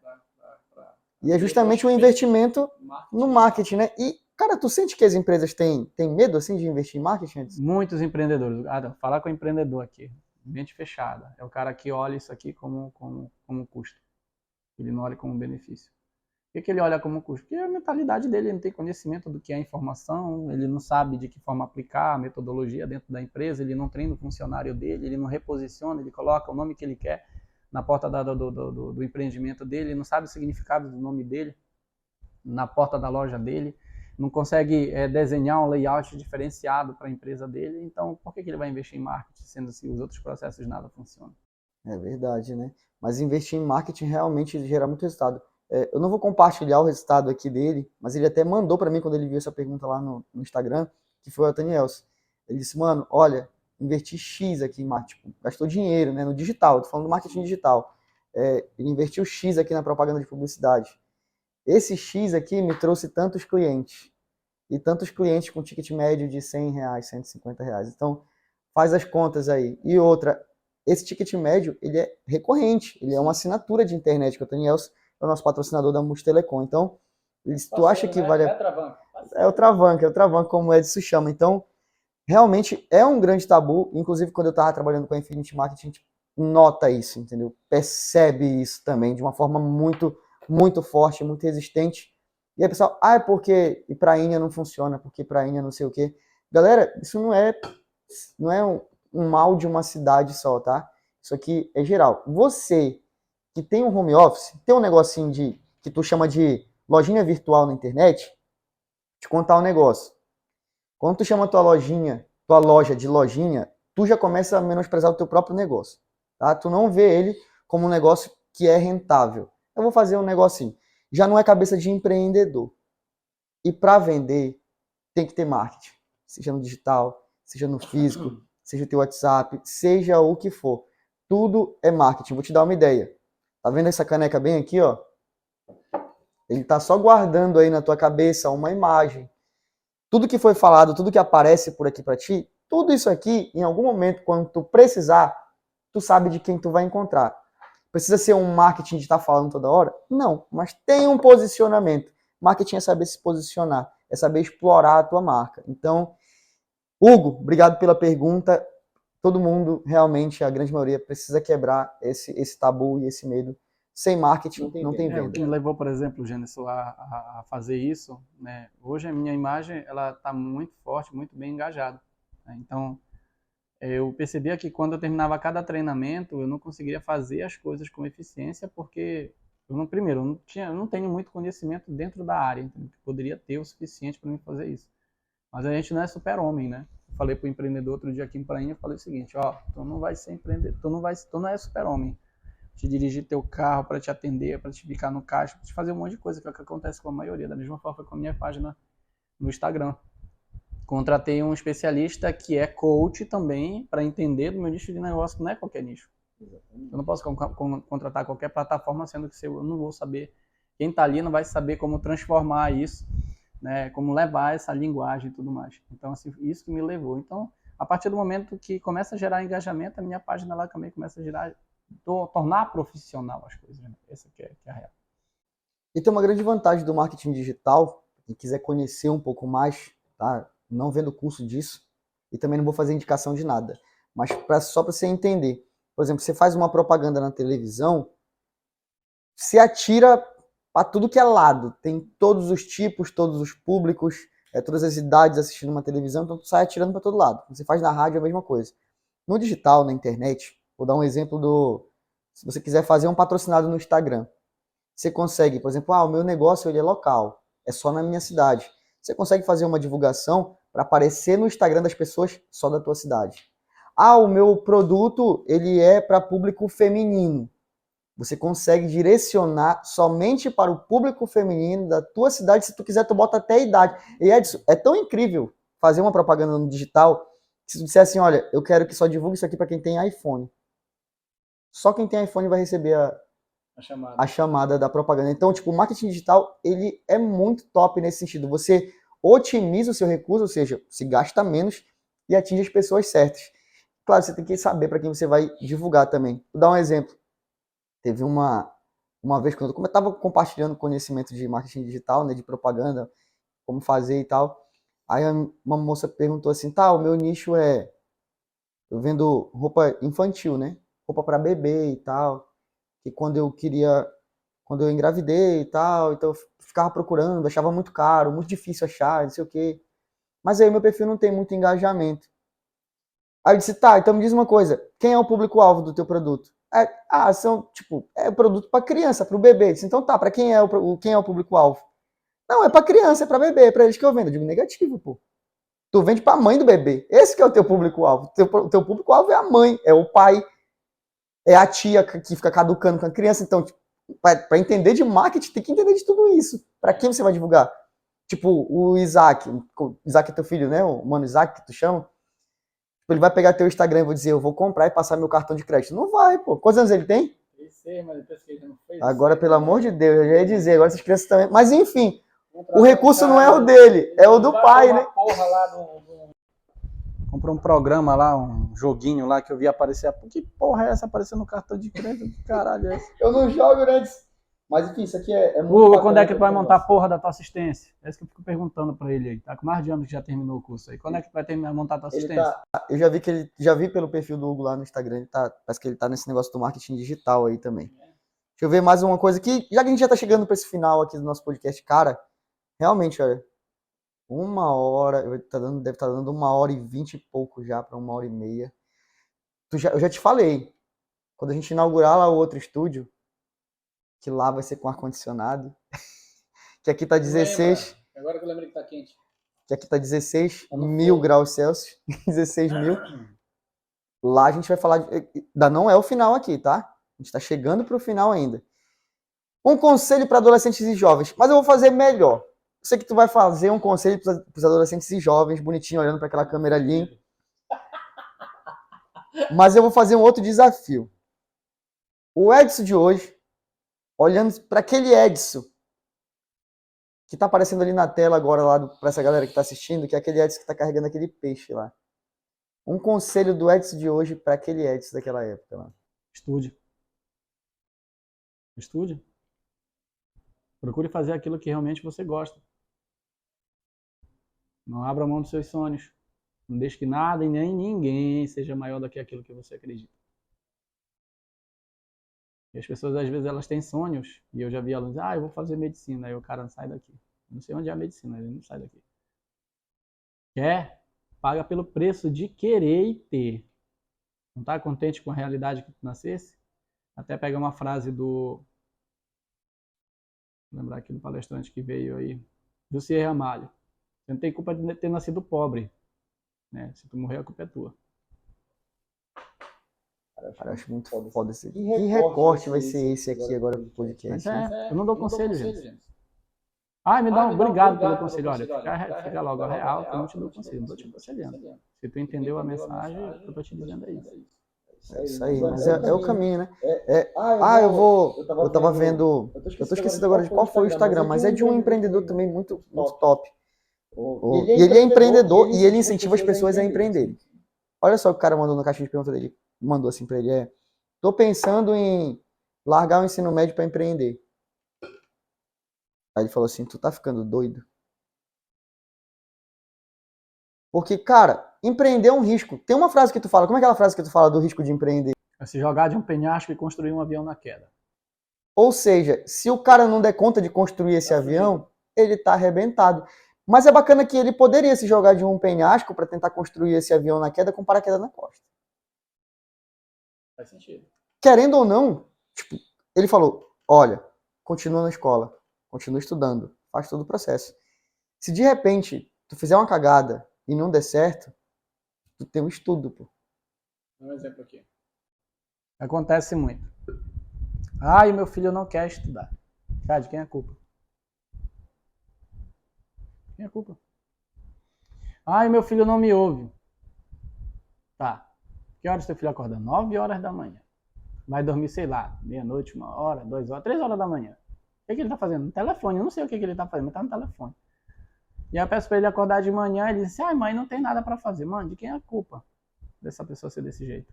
e é justamente o investimento no marketing, né? E, cara, tu sente que as empresas têm medo, assim, de investir em marketing? Muitos empreendedores. Falar com o empreendedor aqui, mente fechada. É o cara que olha isso aqui como custo. Ele não olha como benefício. Por que ele olha como custo? Porque a mentalidade dele, ele não tem conhecimento do que é informação, ele não sabe de que forma aplicar a metodologia dentro da empresa, ele não treina o funcionário dele, ele não reposiciona, ele coloca o nome que ele quer na porta do empreendimento dele, não sabe o significado do nome dele na porta da loja dele, não consegue desenhar um layout diferenciado para a empresa dele. Então, por que ele vai investir em marketing, sendo assim os outros processos nada funcionam? É verdade, né? Mas investir em marketing realmente gera muito resultado. Eu não vou compartilhar o resultado aqui dele, mas ele até mandou para mim quando ele viu essa pergunta lá no Instagram, que foi o Atanielson. Ele disse, mano, olha, investi X aqui em marketing, tipo, gastou dinheiro, né, no digital, tô falando do marketing digital. Ele investiu X aqui na propaganda de publicidade. Esse X aqui me trouxe tantos clientes, e tantos clientes com ticket médio de R$100, R$150. Então, faz as contas aí. E outra, esse ticket médio, ele é recorrente, ele é uma assinatura de internet, que o Atanielson é o nosso patrocinador da Multitelecom. Então, se tu acha que vale... É o Travanca, como o Edson chama. Então, realmente é um grande tabu. Inclusive, quando eu estava trabalhando com a Infinity Marketing, a gente nota isso, entendeu? Percebe isso também de uma forma muito, muito forte, muito resistente. E aí, pessoal, é porque prainha não funciona, porque prainha não sei o quê. Galera, isso não é um mal de uma cidade só, tá? Isso aqui é geral. Você que tem um home office, tem um negocinho que tu chama de lojinha virtual na internet, te contar um negócio. Quando tu chama tua loja de lojinha, tu já começa a menosprezar o teu próprio negócio, tá? Tu não vê ele como um negócio que é rentável. Eu vou fazer um negocinho. Já não é cabeça de empreendedor. E para vender, tem que ter marketing. Seja no digital, seja no físico, seja teu WhatsApp, seja o que for. Tudo é marketing. Vou te dar uma ideia. Tá vendo essa caneca bem aqui, ó? Ele tá só guardando aí na tua cabeça uma imagem. Tudo que foi falado, tudo que aparece por aqui para ti, tudo isso aqui, em algum momento, quando tu precisar, tu sabe de quem tu vai encontrar. Precisa ser um marketing de estar falando toda hora? Não, mas tem um posicionamento. Marketing é saber se posicionar, é saber explorar a tua marca. Então, Hugo, obrigado pela pergunta. Todo mundo, realmente, a grande maioria, precisa quebrar esse tabu e esse medo. Sem marketing, não tem venda. O que me levou, por exemplo, Gênesis, a fazer isso, né? Hoje a minha imagem ela está muito forte, muito bem engajada. Né? Então, eu percebia que quando eu terminava cada treinamento, eu não conseguiria fazer as coisas com eficiência, porque, primeiro, eu não tenho muito conhecimento dentro da área, entendeu? Que poderia ter o suficiente para mim fazer isso. Mas a gente não é super-homem, né? Eu falei para o empreendedor outro dia aqui em Prainha, eu falei o seguinte, ó, tu não vai ser empreendedor, tu não é super-homem. Te dirigir teu carro para te atender, para te ficar no caixa, para te fazer um monte de coisa, que é o que acontece com a maioria. Da mesma forma com a minha página no Instagram. Contratei um especialista que é coach também, para entender do meu nicho de negócio, que não é qualquer nicho. Eu não posso contratar qualquer plataforma, sendo que eu não vou saber, quem está ali não vai saber como transformar isso, né, como levar essa linguagem e tudo mais. Então, assim, isso que me levou. Então, a partir do momento que começa a gerar engajamento, a minha página lá também começa a gerar, tornar profissional as coisas. Né? Essa que é a real. E tem uma grande vantagem do marketing digital, quem quiser conhecer um pouco mais, tá? Não vendo curso disso, e também não vou fazer indicação de nada, mas só para você entender. Por exemplo, você faz uma propaganda na televisão, se atira para tudo que é lado. Tem todos os tipos, todos os públicos, todas as idades assistindo uma televisão, então tu sai atirando para todo lado. Você faz na rádio é a mesma coisa. No digital, na internet, vou dar um exemplo se você quiser fazer um patrocinado no Instagram. Você consegue, por exemplo, o meu negócio ele é local, é só na minha cidade. Você consegue fazer uma divulgação para aparecer no Instagram das pessoas só da tua cidade. O meu produto ele é para público feminino. Você consegue direcionar somente para o público feminino da tua cidade. Se tu quiser, tu bota até a idade. E Edson, é tão incrível fazer uma propaganda no digital que se tu disser assim, olha, eu quero que só divulgue isso aqui para quem tem iPhone. Só quem tem iPhone vai receber a chamada da propaganda. Então, tipo, o marketing digital, ele é muito top nesse sentido. Você otimiza o seu recurso, ou seja, se gasta menos e atinge as pessoas certas. Claro, você tem que saber para quem você vai divulgar também. Vou dar um exemplo. Teve uma vez, quando eu estava compartilhando conhecimento de marketing digital, né, de propaganda, como fazer e tal, aí uma moça perguntou assim, o meu nicho eu vendo roupa infantil, né, roupa para bebê e tal, que quando eu engravidei e tal, então eu ficava procurando, achava muito caro, muito difícil achar, não sei o quê. Mas aí meu perfil não tem muito engajamento. Aí eu disse, então me diz uma coisa, quem é o público-alvo do teu produto? É produto para criança, para o bebê. Eu disse, então para quem é o público-alvo? Não, é para criança, é para bebê, é para eles que eu vendo. Eu digo, negativo, pô. Tu vende para a mãe do bebê. Esse que é o teu público-alvo. O teu público-alvo é a mãe, é o pai, é a tia que fica caducando com a criança. Então, para entender de marketing, tem que entender de tudo isso. Para quem você vai divulgar? Tipo, o Isaac é teu filho, né? O mano Isaac que tu chama. Ele vai pegar teu Instagram e vou dizer, eu vou comprar e passar meu cartão de crédito. Não vai, pô. Quantos anos ele tem? Agora, pelo amor de Deus, eu já ia dizer, agora essas crianças também. Mas enfim, o recurso não é o dele, é o do pai, né? Comprou um programa lá, um joguinho lá que eu vi aparecer. Que porra é essa aparecendo no cartão de crédito? Que caralho é esse? Eu não jogo, né? Mas enfim, isso aqui é muito Hugo, quando é que tu vai montar a porra da tua assistência? É isso que eu fico perguntando pra ele aí. Tá com mais de ano que já terminou o curso aí. Quando é que tu vai montar a tua assistência? Eu já vi pelo perfil do Hugo lá no Instagram, parece que ele tá nesse negócio do marketing digital aí também. Deixa eu ver mais uma coisa aqui, já que a gente já tá chegando pra esse final aqui do nosso podcast, cara, realmente, olha, 1 hora, deve estar dando 1h20 e pouco já pra 1h30. Eu já te falei, quando a gente inaugurar lá o outro estúdio, que lá vai ser com ar-condicionado, que aqui tá 16... Agora que eu lembrei que tá quente. Que aqui tá 16 mil graus Celsius, 16 mil. Lá a gente vai falar, ainda não é o final aqui, tá? A gente tá chegando pro final ainda. Um conselho para adolescentes e jovens, mas eu vou fazer melhor. Eu sei que tu vai fazer um conselho pros adolescentes e jovens, bonitinho, olhando para aquela câmera ali. Mas eu vou fazer um outro desafio. O Edson de hoje, olhando para aquele Edson que tá aparecendo ali na tela agora, lá para essa galera que tá assistindo, que é aquele Edson que tá carregando aquele peixe lá. Um conselho do Edson de hoje para aquele Edson daquela época lá. Estude. Procure fazer aquilo que realmente você gosta. Não abra mão dos seus sonhos. Não deixe que nada e nem ninguém seja maior do que aquilo que você acredita. E as pessoas, às vezes, elas têm sonhos. E eu já vi alunos, eu vou fazer medicina. Aí o cara sai daqui. Não sei onde é a medicina, ele não sai daqui. Quer? Paga pelo preço de querer e ter. Não está contente com a realidade que tu nascesse? Até pega uma frase do... Vou lembrar aqui do palestrante que veio aí. Jussier Ramalho. Você não tem culpa de ter nascido pobre. Né? Se tu morrer, a culpa é tua. Cara, eu acho muito foda esse. Que recorte vai ser esse aqui agora pro podcast? Eu não dou conselho, gente. Me dá obrigado pelo conselho. Olha, fica logo a real, que eu não te dou conselho. Não tô te aconselhando. Se tu entendeu a mensagem, eu tô te dizendo é isso. Isso aí, mas é o caminho, né? Eu tava vendo, eu tô esquecido agora de qual foi o Instagram, mas é de um empreendedor também muito, muito top. E ele é empreendedor e ele incentiva as pessoas a empreenderem. Olha só o que o cara mandou na caixa de pergunta dele. Mandou assim pra ele, tô pensando em largar o ensino médio pra empreender. Aí ele falou assim, tu tá ficando doido? Porque, cara, empreender é um risco. Tem uma frase que tu fala, como é aquela frase que tu fala do risco de empreender? É se jogar de um penhasco e construir um avião na queda. Ou seja, se o cara não der conta de construir esse avião, ele tá arrebentado. Mas é bacana que ele poderia se jogar de um penhasco para tentar construir esse avião na queda com paraquedas na costa. Faz sentido. Querendo ou não, tipo, ele falou, olha, continua na escola, continua estudando, faz todo o processo. Se de repente tu fizer uma cagada e não der certo, tu tem um estudo, pô. Um exemplo aqui. Acontece muito. O meu filho não quer estudar. Cara, de quem é a culpa? Quem é a culpa? Meu filho não me ouve. Tá. Que horas teu filho acorda? 9 horas da manhã. Vai dormir, sei lá, meia-noite, 1 hora, 2 horas, 3 horas da manhã. O que ele tá fazendo? No telefone. Eu não sei o que ele tá fazendo, mas tá no telefone. E aí eu peço pra ele acordar de manhã e ele diz assim, mãe, não tem nada pra fazer. Mano, de quem é a culpa dessa pessoa ser desse jeito?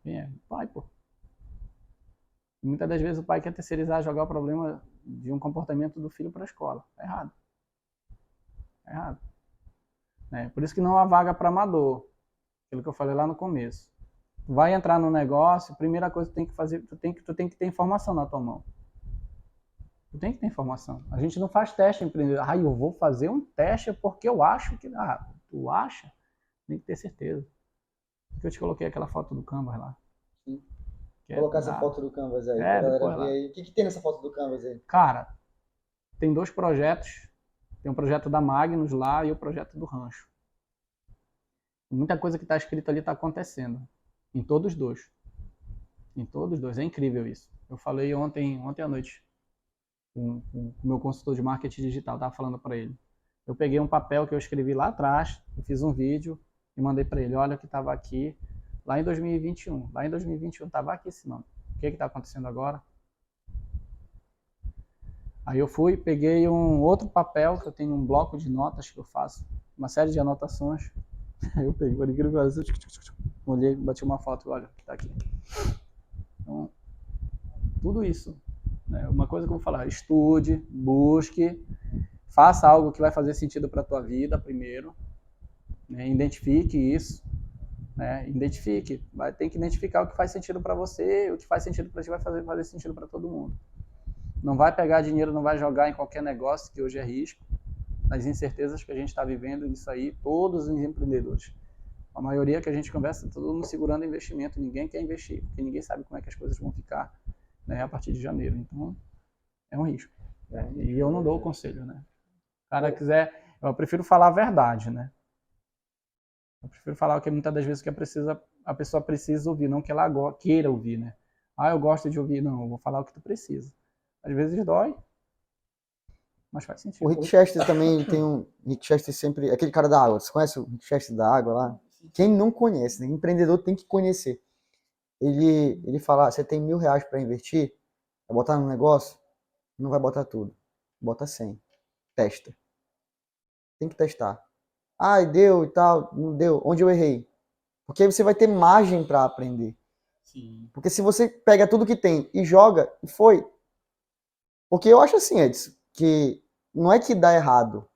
Quem é? Pai, pô. E muitas das vezes o pai quer terceirizar, jogar o problema de um comportamento do filho para a escola. Tá errado. Tá errado. Por isso que não há vaga para amador. Aquilo que eu falei lá no começo. Tu vai entrar no negócio, primeira coisa que tu tem que fazer, tu tem que ter informação na tua mão. Tu tem que ter informação. A gente não faz teste empreendedor. Eu vou fazer um teste porque eu acho que... tu acha? Tem que ter certeza. Porque eu te coloquei aquela foto do Canvas lá. Sim. Colocar essa foto do Canvas aí, pra galera ver aí. O que tem nessa foto do Canvas aí? Cara, tem 2 projetos. Tem um projeto da Magnus lá e o projeto do Rancho. Muita coisa que está escrito ali está acontecendo. Em todos os 2. Em todos os 2. É incrível isso. Eu falei ontem à noite com o meu consultor de marketing digital. Estava falando para ele. Eu peguei um papel que eu escrevi lá atrás. Eu fiz um vídeo e mandei para ele. Olha o que estava aqui. Lá em 2021. Lá em 2021 estava aqui esse nome. O que está acontecendo agora? Aí eu fui, peguei um outro papel, que eu tenho um bloco de notas que eu faço, uma série de anotações. Aí eu peguei, por incrível que pareça, olhei, bati uma foto, olha, que tá aqui. Então, tudo isso. Uma coisa que eu vou falar, estude, busque, faça algo que vai fazer sentido para a tua vida primeiro. Identifique isso. Identifique, tem que identificar o que faz sentido para você, o que faz sentido para ti vai fazer sentido para todo mundo. Não vai pegar dinheiro, não vai jogar em qualquer negócio, que hoje é risco. Nas incertezas que a gente está vivendo, isso aí, todos os empreendedores. A maioria que a gente conversa, todo mundo segurando investimento, ninguém quer investir, porque ninguém sabe como é que as coisas vão ficar a partir de janeiro. Então, é um risco. E eu não dou o conselho, O cara quiser, eu prefiro falar a verdade, Eu prefiro falar o que muitas das vezes que a pessoa precisa ouvir, não que ela queira ouvir, eu gosto de ouvir. Não, eu vou falar o que tu precisa. Às vezes dói, mas faz sentido. O Rick Chester também tem um... Rick Chester sempre... Aquele cara da água. Você conhece o Rick Chester da água lá? Quem não conhece, Empreendedor tem que conhecer. Ele fala, você tem R$1.000 para investir, vai botar no negócio? Não vai botar tudo. Bota 100. Testa. Tem que testar. Deu e tal, não deu. Onde eu errei? Porque aí você vai ter margem para aprender. Sim. Porque se você pega tudo que tem e joga, e foi. Porque eu acho assim, Edson, que não é que dá errado.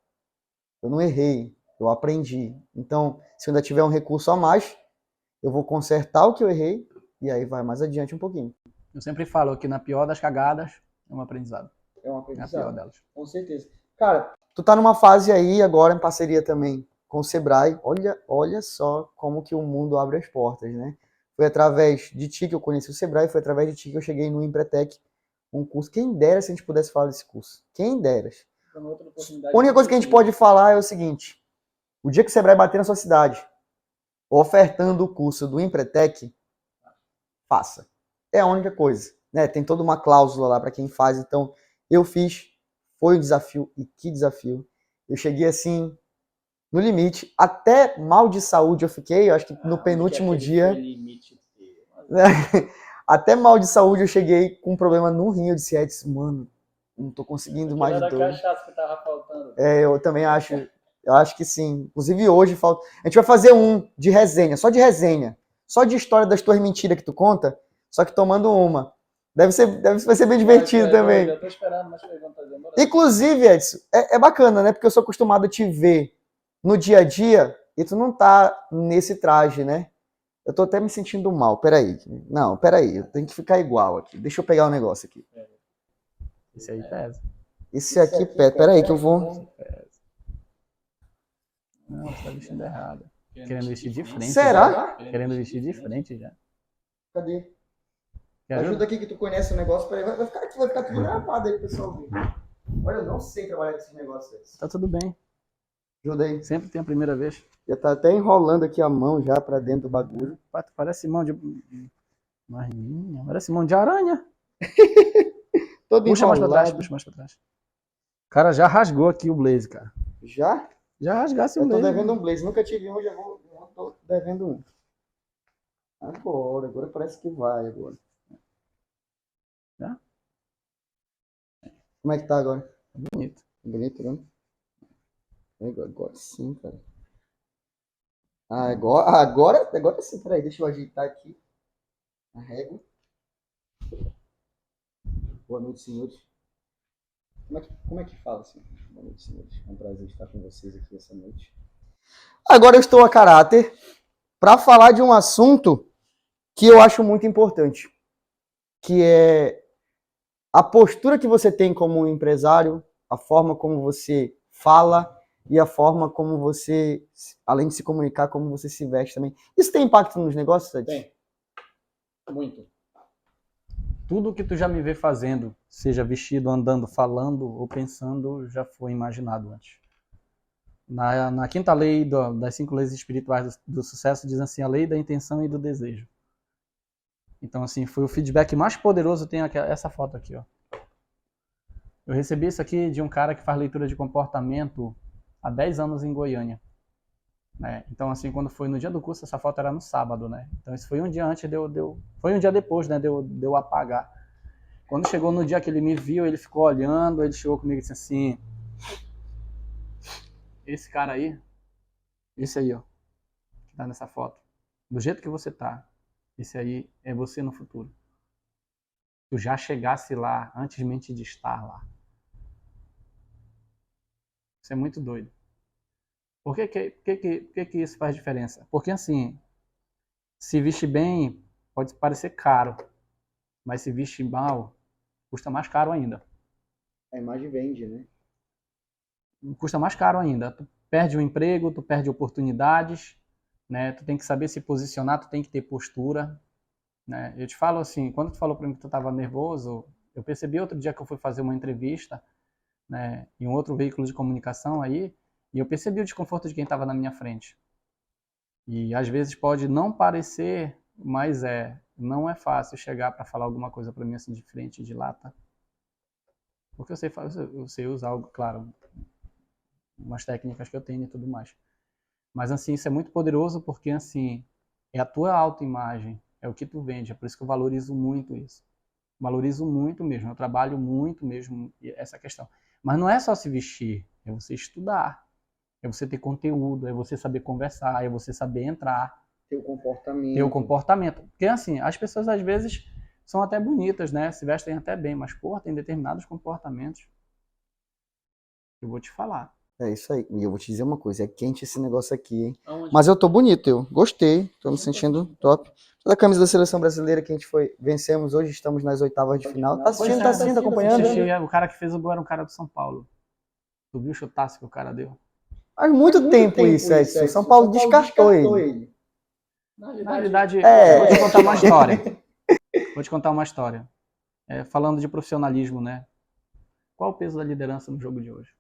Eu não errei, eu aprendi. Então, se eu ainda tiver um recurso a mais, eu vou consertar o que eu errei e aí vai mais adiante um pouquinho. Eu sempre falo que na pior das cagadas é um aprendizado. É um aprendizado. É a pior delas. Com certeza. Cara, tu tá numa fase aí agora em parceria também com o Sebrae. Olha só como que o mundo abre as portas, Foi através de ti que eu conheci o Sebrae, foi através de ti que eu cheguei no Empretec, um curso. Quem dera se a gente pudesse falar desse curso. Quem dera. A única coisa que a gente pode falar é o seguinte: o dia que o Sebrae bater na sua cidade, ofertando o curso do Empretec, faça. É a única coisa. Tem toda uma cláusula lá para quem faz. Então, eu fiz, foi um desafio, e que desafio. Eu cheguei assim, no limite. Até mal de saúde eu fiquei, eu acho que no penúltimo dia. Até mal de saúde eu cheguei com um problema no rim. Eu disse, Edson, mano, não tô conseguindo mais Era a dois. cachaça que tava faltando. Eu também acho. Eu acho que sim. Inclusive hoje falta. A gente vai fazer um de resenha, só de resenha. Só de história das tuas mentiras que tu conta, só que tomando uma. Vai ser bem divertido também. Eu tô esperando mais perguntas. Inclusive, Edson, é bacana, né? Porque eu sou acostumado a te ver no dia a dia e tu não tá nesse traje, né? Eu tô até me sentindo mal. Peraí. Não, peraí. Eu tenho que ficar igual aqui. Deixa eu pegar um negócio aqui. Esse aí pesa. Esse aqui pesa. Peraí que eu vou... Não, você tá vestindo errado. Querendo vestir de frente. Será? Já. Querendo vestir de frente já. Cadê? Quer Ajuda aqui que tu conhece o negócio. Peraí, vai ficar tudo gravado aí pro pessoal ver. Olha, eu não sei trabalhar com esses negócios. Tá tudo bem. Ajuda aí. Sempre tem a primeira vez. Já tá até enrolando aqui a mão já pra dentro do bagulho. Parece mão de... Parece mão de aranha. Todo Puxa mais pra trás, enrolado. puxa mais pra trás. O cara já rasgou aqui o blaze, cara. Já? Já rasgasse o Eu tô blaze. devendo um blaze. Nunca tive um, já tô devendo um. Agora parece que vai agora. Já? Como é que tá agora? Bonito. Bonito, né? Agora sim, cara. Agora sim, peraí, deixa eu ajeitar aqui a régua. Boa noite, senhores. Como é que fala assim? Boa noite, senhores. É um prazer estar com vocês aqui essa noite. Agora eu estou a caráter para falar de um assunto que eu acho muito importante, que é a postura que você tem como empresário, a forma como você fala e a forma como você, além de se comunicar, como você se veste também. Isso tem impacto nos negócios, Ed? Tem. Muito. Tudo que tu já me vê fazendo, seja vestido, andando, falando ou pensando, já foi imaginado antes. Na quinta lei das 5 leis espirituais do sucesso, diz assim, a lei da intenção e do desejo. Então, assim, foi o feedback mais poderoso, tem essa foto aqui, ó. Eu recebi isso aqui de um cara que faz leitura de comportamento há 10 anos em Goiânia. Né? Então, assim, quando foi no dia do curso, essa foto era no sábado, né? Então, isso foi um dia antes, foi um dia depois, né, de eu apagar. Quando chegou no dia que ele me viu, ele ficou olhando, ele chegou comigo e disse assim, esse cara aí, esse aí, ó, que tá nessa foto, do jeito que você tá, esse aí é você no futuro. Tu já chegasse lá antes de estar lá. Isso é muito doido. Por que isso faz diferença? Porque, assim, se vestir bem pode parecer caro, mas se vestir mal, custa mais caro ainda. A imagem vende, né? Custa mais caro ainda. Tu perde o emprego, tu perde oportunidades, né? Tu tem que saber se posicionar, tu tem que ter postura. Né? Eu te falo assim, quando tu falou para mim que tu estava nervoso, eu percebi outro dia que eu fui fazer uma entrevista, né, em um outro veículo de comunicação aí, e eu percebi o desconforto de quem estava na minha frente. E às vezes pode não parecer, mas não é fácil chegar para falar alguma coisa para mim assim de frente, de lata. Porque eu sei usar algo, claro, umas técnicas que eu tenho e tudo mais. Mas assim, isso é muito poderoso porque assim, é a tua autoimagem, é o que tu vende, é por isso que eu valorizo muito isso. Valorizo muito mesmo, eu trabalho muito mesmo essa questão. Mas não é só se vestir, é você estudar, é você ter conteúdo, é você saber conversar, é você saber entrar. Ter o comportamento. Ter o comportamento. Porque assim, as pessoas às vezes são até bonitas, né? Se vestem até bem, mas porra, tem determinados comportamentos. Eu vou te falar. É isso aí. E eu vou te dizer uma coisa, é quente esse negócio aqui, hein? Mas eu tô bonito, eu gostei, tô me sentindo top. Toda a camisa da seleção brasileira que a gente vencemos hoje, estamos nas oitavas de final. Tá assistindo, acompanhando? O cara que fez o gol era um cara do São Paulo. Tu viu o chutaço que o cara deu? Faz muito tempo isso, Edson. São Paulo descartou ele. Na realidade, vou te contar uma história. Vou te contar uma história. Falando de profissionalismo, né? Qual o peso da liderança no jogo de hoje?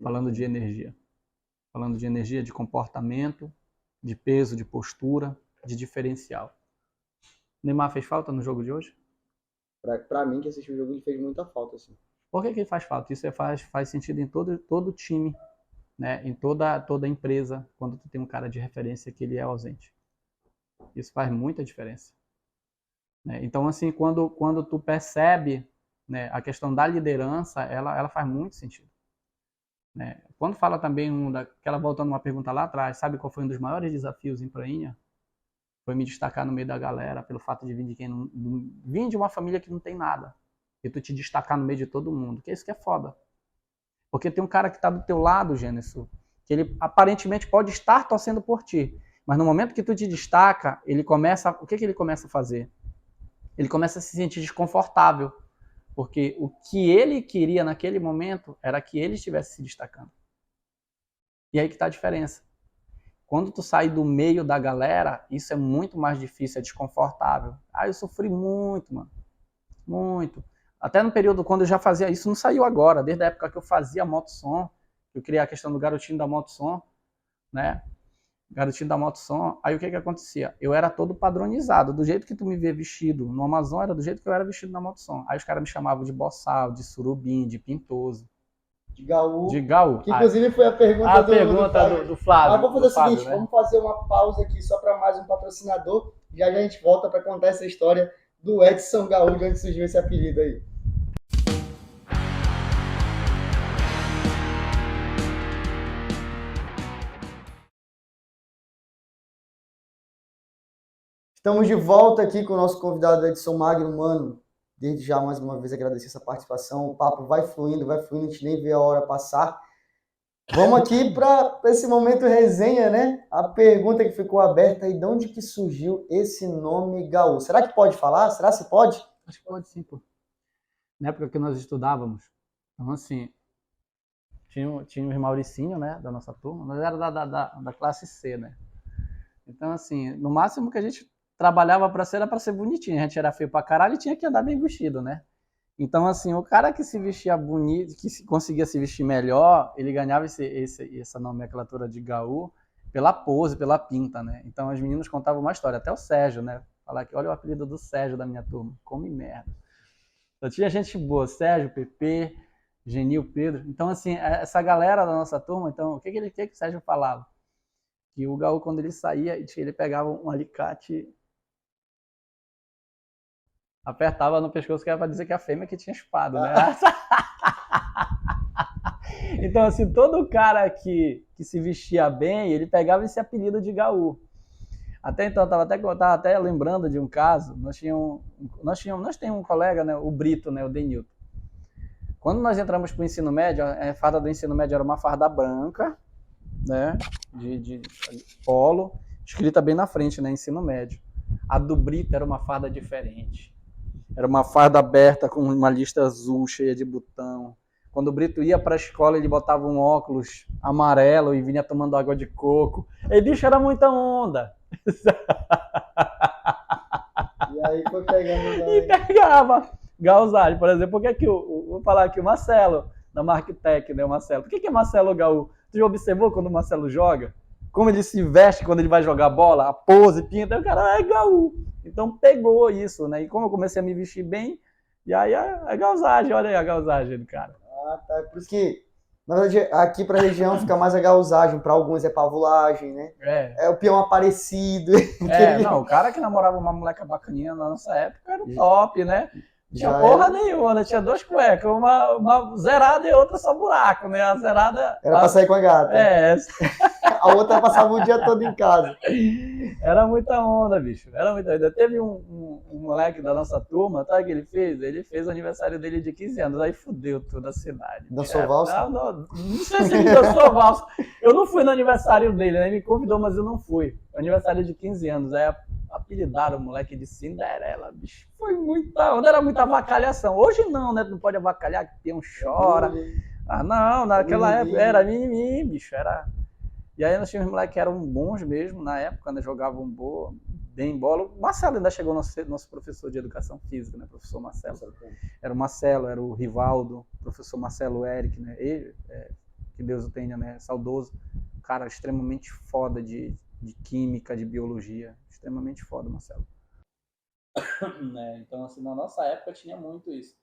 Falando de energia. Falando de energia, de comportamento, de peso, de postura, de diferencial. Neymar fez falta no jogo de hoje? Pra mim, que assistiu o jogo, ele fez muita falta, assim. Por que faz falta? Isso faz sentido em todo time, né? Em toda empresa, quando tu tem um cara de referência que ele é ausente. Isso faz muita diferença. Né? Então, assim, quando tu percebe, né, a questão da liderança, ela faz muito sentido. Né? Quando fala também, voltando uma pergunta lá atrás, sabe qual foi um dos maiores desafios em Prainha? Foi me destacar no meio da galera, pelo fato de vir vir de uma família que não tem nada. E tu te destacar no meio de todo mundo, que é isso que é foda. Porque tem um cara que está do teu lado, Gênesis, que ele aparentemente pode estar torcendo por ti, mas no momento que tu te destaca, o que ele começa a fazer? Ele começa a se sentir desconfortável, porque o que ele queria naquele momento era que ele estivesse se destacando. E aí que está a diferença. Quando tu sai do meio da galera, isso é muito mais difícil, é desconfortável. Eu sofri muito, mano. Muito. Até no período quando eu já fazia isso, não saiu agora, desde a época que eu fazia motossom, eu criei a questão do garotinho da motossom, né? Garotinho da motossom. Aí o que acontecia? Eu era todo padronizado, do jeito que tu me vê vestido no Amazon, era do jeito que eu era vestido na motossom. Aí os caras me chamavam de boçal, de surubim, de pintoso. De Gaú. De Gaú. Que inclusive foi a pergunta do Flávio. Mas vamos fazer o seguinte, né? Vamos fazer uma pausa aqui só para mais um patrocinador. Já a gente volta para contar essa história do Edson Gaú, de onde surgiu esse apelido aí. Estamos de volta aqui com o nosso convidado Edson Magno, mano. Desde já, mais uma vez, agradecer essa participação. O papo vai fluindo, a gente nem vê a hora passar. Vamos aqui para esse momento resenha, né? A pergunta que ficou aberta aí, de onde que surgiu esse nome Gaú? Será que pode falar? Será que pode? Acho que pode sim, pô. Na época que nós estudávamos, então assim, tinha o Mauricinho, né, da nossa turma, nós era da classe C, né? Então assim, no máximo que a gente trabalhava para ser, era para ser bonitinho, a gente era feio pra caralho e tinha que andar bem vestido, né? Então, assim, o cara que se vestia bonito, que conseguia se vestir melhor, ele ganhava essa nomenclatura de Gaú pela pose, pela pinta, né? Então, as meninas contavam uma história, até o Sérgio, né? Falar que, olha o apelido do Sérgio da minha turma, come merda. Então, tinha gente boa, Sérgio, Pepe, Genil, Pedro. Então, assim, essa galera da nossa turma, então, o que o Sérgio falava? Que o Gaú, quando ele saía, ele pegava um alicate, apertava no pescoço, que era para dizer que a fêmea que tinha espada, né? Então, assim, todo cara que se vestia bem, ele pegava esse apelido de Gaú. Até então, tava até lembrando de um caso, nós temos um colega, né, o Brito, né, o Denilton. Quando nós entramos para o ensino médio, a farda do ensino médio era uma farda branca, né, de polo, escrita bem na frente, né, ensino médio. A do Brito era uma farda diferente. Era uma farda aberta com uma lista azul cheia de botão. Quando o Brito ia para a escola, ele botava um óculos amarelo e vinha tomando água de coco. E, bicho, era muita onda. E aí foi pegando... E pegava. Gauzade, por exemplo. Por que que vou falar aqui, o Marcelo, da Marktech, né, o Marcelo. Por que é Marcelo Gaú? Tu já observou quando o Marcelo joga? Como ele se veste quando ele vai jogar bola? A pose, pinta, o cara é Gaú. Então pegou isso, né? E como eu comecei a me vestir bem, e aí a gauzagem, olha aí a gauzagem do cara. Tá. Por isso que, na verdade, aqui pra região fica mais a gauzagem, pra alguns é pavulagem, né? É o peão aparecido. Não, o cara que namorava uma moleca bacaninha na nossa época era o top, né? Tinha porra nenhuma, né? Tinha 2 cuecas, uma zerada e outra só buraco, né? A zerada... Era pra sair com a gata. A outra passava o dia todo em casa. Era muita onda, bicho. Era muita onda. Teve um moleque da nossa turma, sabe o que ele fez? Ele fez o aniversário dele de 15 anos, aí fudeu toda a cidade. Dançou valsa? Não sei se ele dançou valsa. Eu não fui no aniversário dele, né? Ele me convidou, mas eu não fui. Aniversário de 15 anos. Aí apelidaram o moleque de Cinderela, bicho. Foi muita onda, era muita avacalhação. Hoje não, né? Não pode avacalhar, que tem um chora. Não, naquela época era mimimi, bicho. Era... E aí nós tínhamos moleques que eram bons mesmo na época, né? Jogavam bem bola. O Marcelo ainda chegou, nosso professor de educação física, né? Professor Marcelo. Era o Marcelo, era o Rivaldo, professor Marcelo Eric, né? Ele, que Deus o tenha, né? Saudoso. Cara extremamente foda de química, de biologia. Extremamente foda, Marcelo. Então, assim, na nossa época tinha muito isso.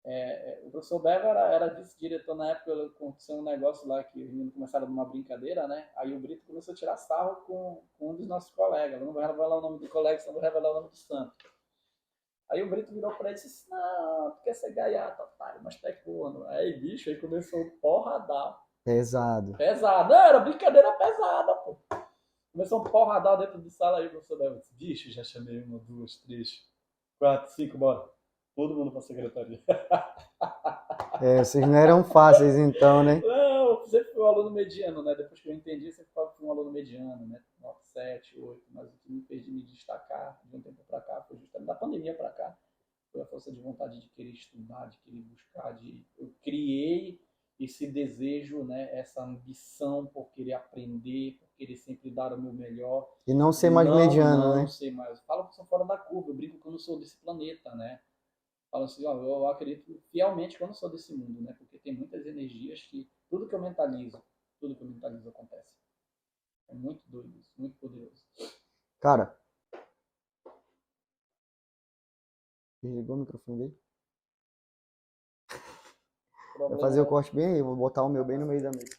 O professor Beva era vice-diretor na época, aconteceu um negócio lá que os meninos começaram numa brincadeira, né? Aí o Brito começou a tirar sarro com um dos nossos colegas. Eu não vou revelar o nome do colega, senão vou revelar o nome do santo. Aí o Brito virou pra ele e disse: não, tu quer ser gaiato, otário, mas tá quando? Aí, bicho, aí começou o porradar. Pesado. Pesado. Não, era brincadeira pesada, pô. Começou um porradar dentro de sala aí, o professor Beva disse: bicho, já chamei 1, 2, 3, 4, 5, bora. Todo mundo pra secretaria. Vocês não eram fáceis então, né? Não, eu sempre fui um aluno mediano, né? Depois que eu entendi, sempre fui um aluno mediano, né? 9, 7, 8, mas o que me fez de me destacar de um tempo pra cá foi justamente da pandemia pra cá. Foi a força de vontade de querer estudar, de querer buscar, eu criei esse desejo, né? Essa ambição por querer aprender, por querer sempre dar o meu melhor. E não ser mais mediano, né? Não sei mais. Eu falo que sou fora da curva, eu brinco que eu não sou desse planeta, né? Falo assim, ó, eu acredito fielmente que eu não sou desse mundo, né? Porque tem muitas energias que tudo que eu mentalizo acontece. É muito doido isso, muito poderoso. Cara, desligou o microfone dele? Vai fazer o corte bem aí, vou botar o meu bem no meio da mesa.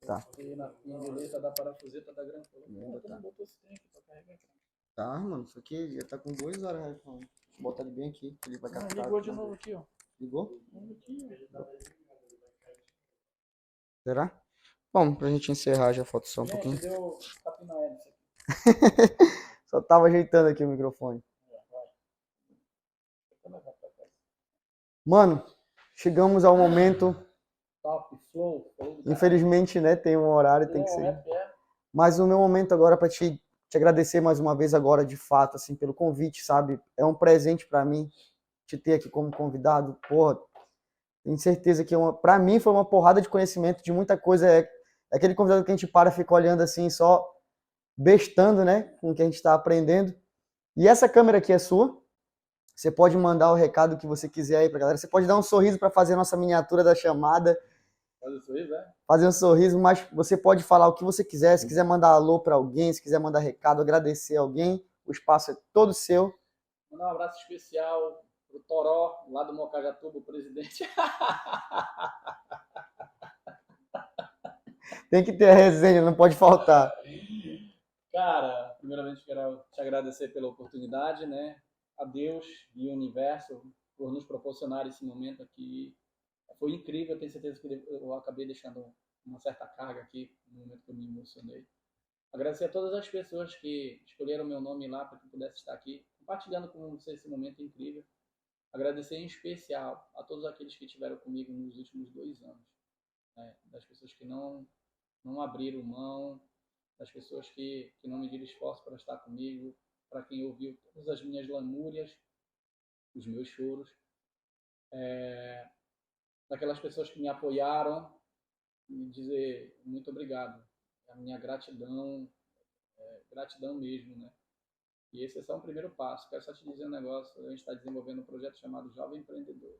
Tá. Na violeta da parafuseta da granfola. Tu não botou esse tempo pra carregar. Tá, mano, isso aqui já tá com 2 horas. Né? Deixa eu botar ele bem aqui, ele vai captar. Ligou de novo aqui, ó. Ligou? Aqui, ó. Será? Bom, pra gente encerrar já falta só um Gente, pouquinho. deu capinaé nisso aqui. Só tava ajeitando aqui o microfone. Mano, chegamos ao momento. Top, flow. Infelizmente, né, tem um horário, tem que ser. Mas o meu momento agora para te agradecer mais uma vez agora, de fato, assim, pelo convite, sabe? É um presente para mim te ter aqui como convidado. Porra, tenho certeza que para mim foi uma porrada de conhecimento de muita coisa. É aquele convidado que a gente fica olhando assim, só bestando, né, com o que a gente está aprendendo. E essa câmera aqui é sua. Você pode mandar o recado que você quiser aí pra galera. Você pode dar um sorriso para fazer a nossa miniatura da chamada. Fazer um sorriso, é? Fazer um sorriso, mas você pode falar o que você quiser. Se quiser mandar alô para alguém, se quiser mandar recado, agradecer alguém, o espaço é todo seu. Mandar um abraço especial pro Toró, lá do Mocajatuba, o presidente. Tem que ter a resenha, não pode faltar. Cara, primeiramente quero te agradecer pela oportunidade, né? A Deus e o universo por nos proporcionar esse momento aqui. Foi incrível, tenho certeza que eu acabei deixando uma certa carga aqui no momento que eu me emocionei. Agradecer a todas as pessoas que escolheram meu nome lá para que eu pudesse estar aqui compartilhando com você esse momento incrível. Agradecer em especial a todos aqueles que estiveram comigo nos últimos 2 anos, né? Das pessoas que não abriram mão, das pessoas que não mediram esforço para estar comigo, para quem ouviu todas as minhas lamúrias, os meus choros, daquelas pessoas que me apoiaram, e dizer muito obrigado. A minha gratidão, gratidão mesmo, né? E esse é só um primeiro passo. Quero só te dizer um negócio, a gente está desenvolvendo um projeto chamado Jovem Empreendedor.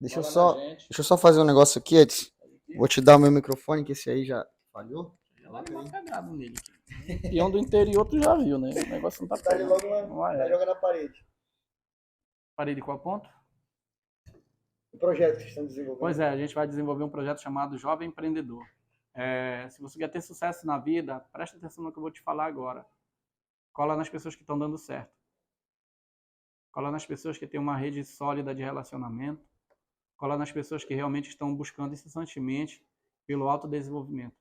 Deixa eu só fazer um negócio aqui, Edson. Vou te dar o meu microfone, que esse aí já falhou. Ela deu uma cagada nele. Peão do interior tu já viu, né? O negócio não tá pegando. Vai jogar na parede. Parede qual ponto? O projeto que estão desenvolvendo. Pois é, a gente vai desenvolver um projeto chamado Jovem Empreendedor. Se você quer ter sucesso na vida, presta atenção no que eu vou te falar agora. Cola nas pessoas que estão dando certo. Cola nas pessoas que têm uma rede sólida de relacionamento. Cola nas pessoas que realmente estão buscando incessantemente pelo autodesenvolvimento,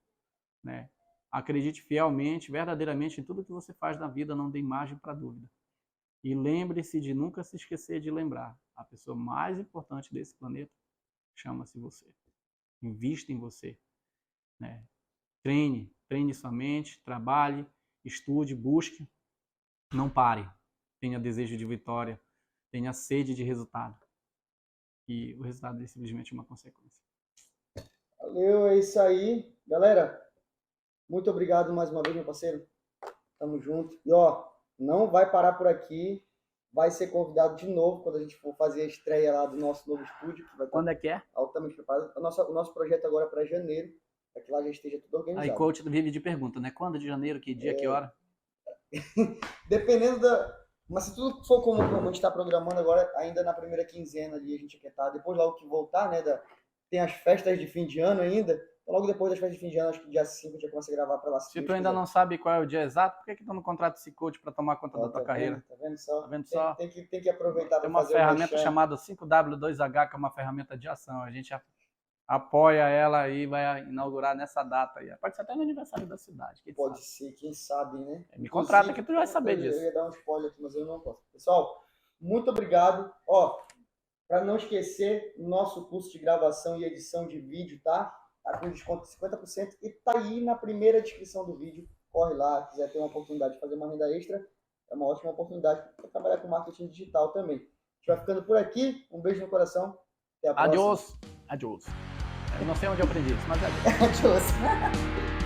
né? Acredite fielmente, verdadeiramente em tudo que você faz na vida, não dê margem para dúvida. E lembre-se de nunca se esquecer de lembrar, a pessoa mais importante desse planeta chama-se você. Invista em você, né? Treine sua mente, trabalhe, estude, busque, não pare. Tenha desejo de vitória, tenha sede de resultado. E o resultado é simplesmente uma consequência. Valeu, é isso aí. Galera, muito obrigado mais uma vez, meu parceiro. Tamo junto. E ó, não vai parar por aqui. Vai ser convidado de novo quando a gente for fazer a estreia lá do nosso novo estúdio. Que vai estar Quando é que é? altamente preparado. O nosso projeto agora é para janeiro. Para que lá já esteja tudo organizado. Aí coach vive de pergunta, né? Quando de janeiro, que dia, que hora? Dependendo Mas se tudo for como a gente está programando agora, ainda na primeira quinzena ali a gente quer estar. Depois logo que voltar, né? Tem as festas de fim de ano ainda. Então, logo depois das festas de fim de ano, acho que dia 5 a gente já começa a gravar para lá. Se tu ainda não sabe qual é o dia exato, por que tu não contrata esse coach para tomar conta da tua carreira? Tá vendo só? Tá vendo só? Tem que aproveitar Tem para uma fazer ferramenta o merchan. chamada 5W2H, que é uma ferramenta de ação. A gente apoia ela e vai inaugurar nessa data aí. Pode ser até no aniversário da cidade. Pode ser, quem sabe, né? Me contrata que tu vai saber disso. Eu ia dar um spoiler aqui, mas eu não posso. Pessoal, muito obrigado. Ó, para não esquecer, nosso curso de gravação e edição de vídeo, tá? Tá com desconto de 50% e tá aí na primeira descrição do vídeo. Corre lá, quiser ter uma oportunidade de fazer uma renda extra, é uma ótima oportunidade para trabalhar com marketing digital também. A gente vai ficando por aqui. Um beijo no coração. Até a próxima. Adiós. Eu não sei onde eu aprendi isso, mas adiós. Adiós.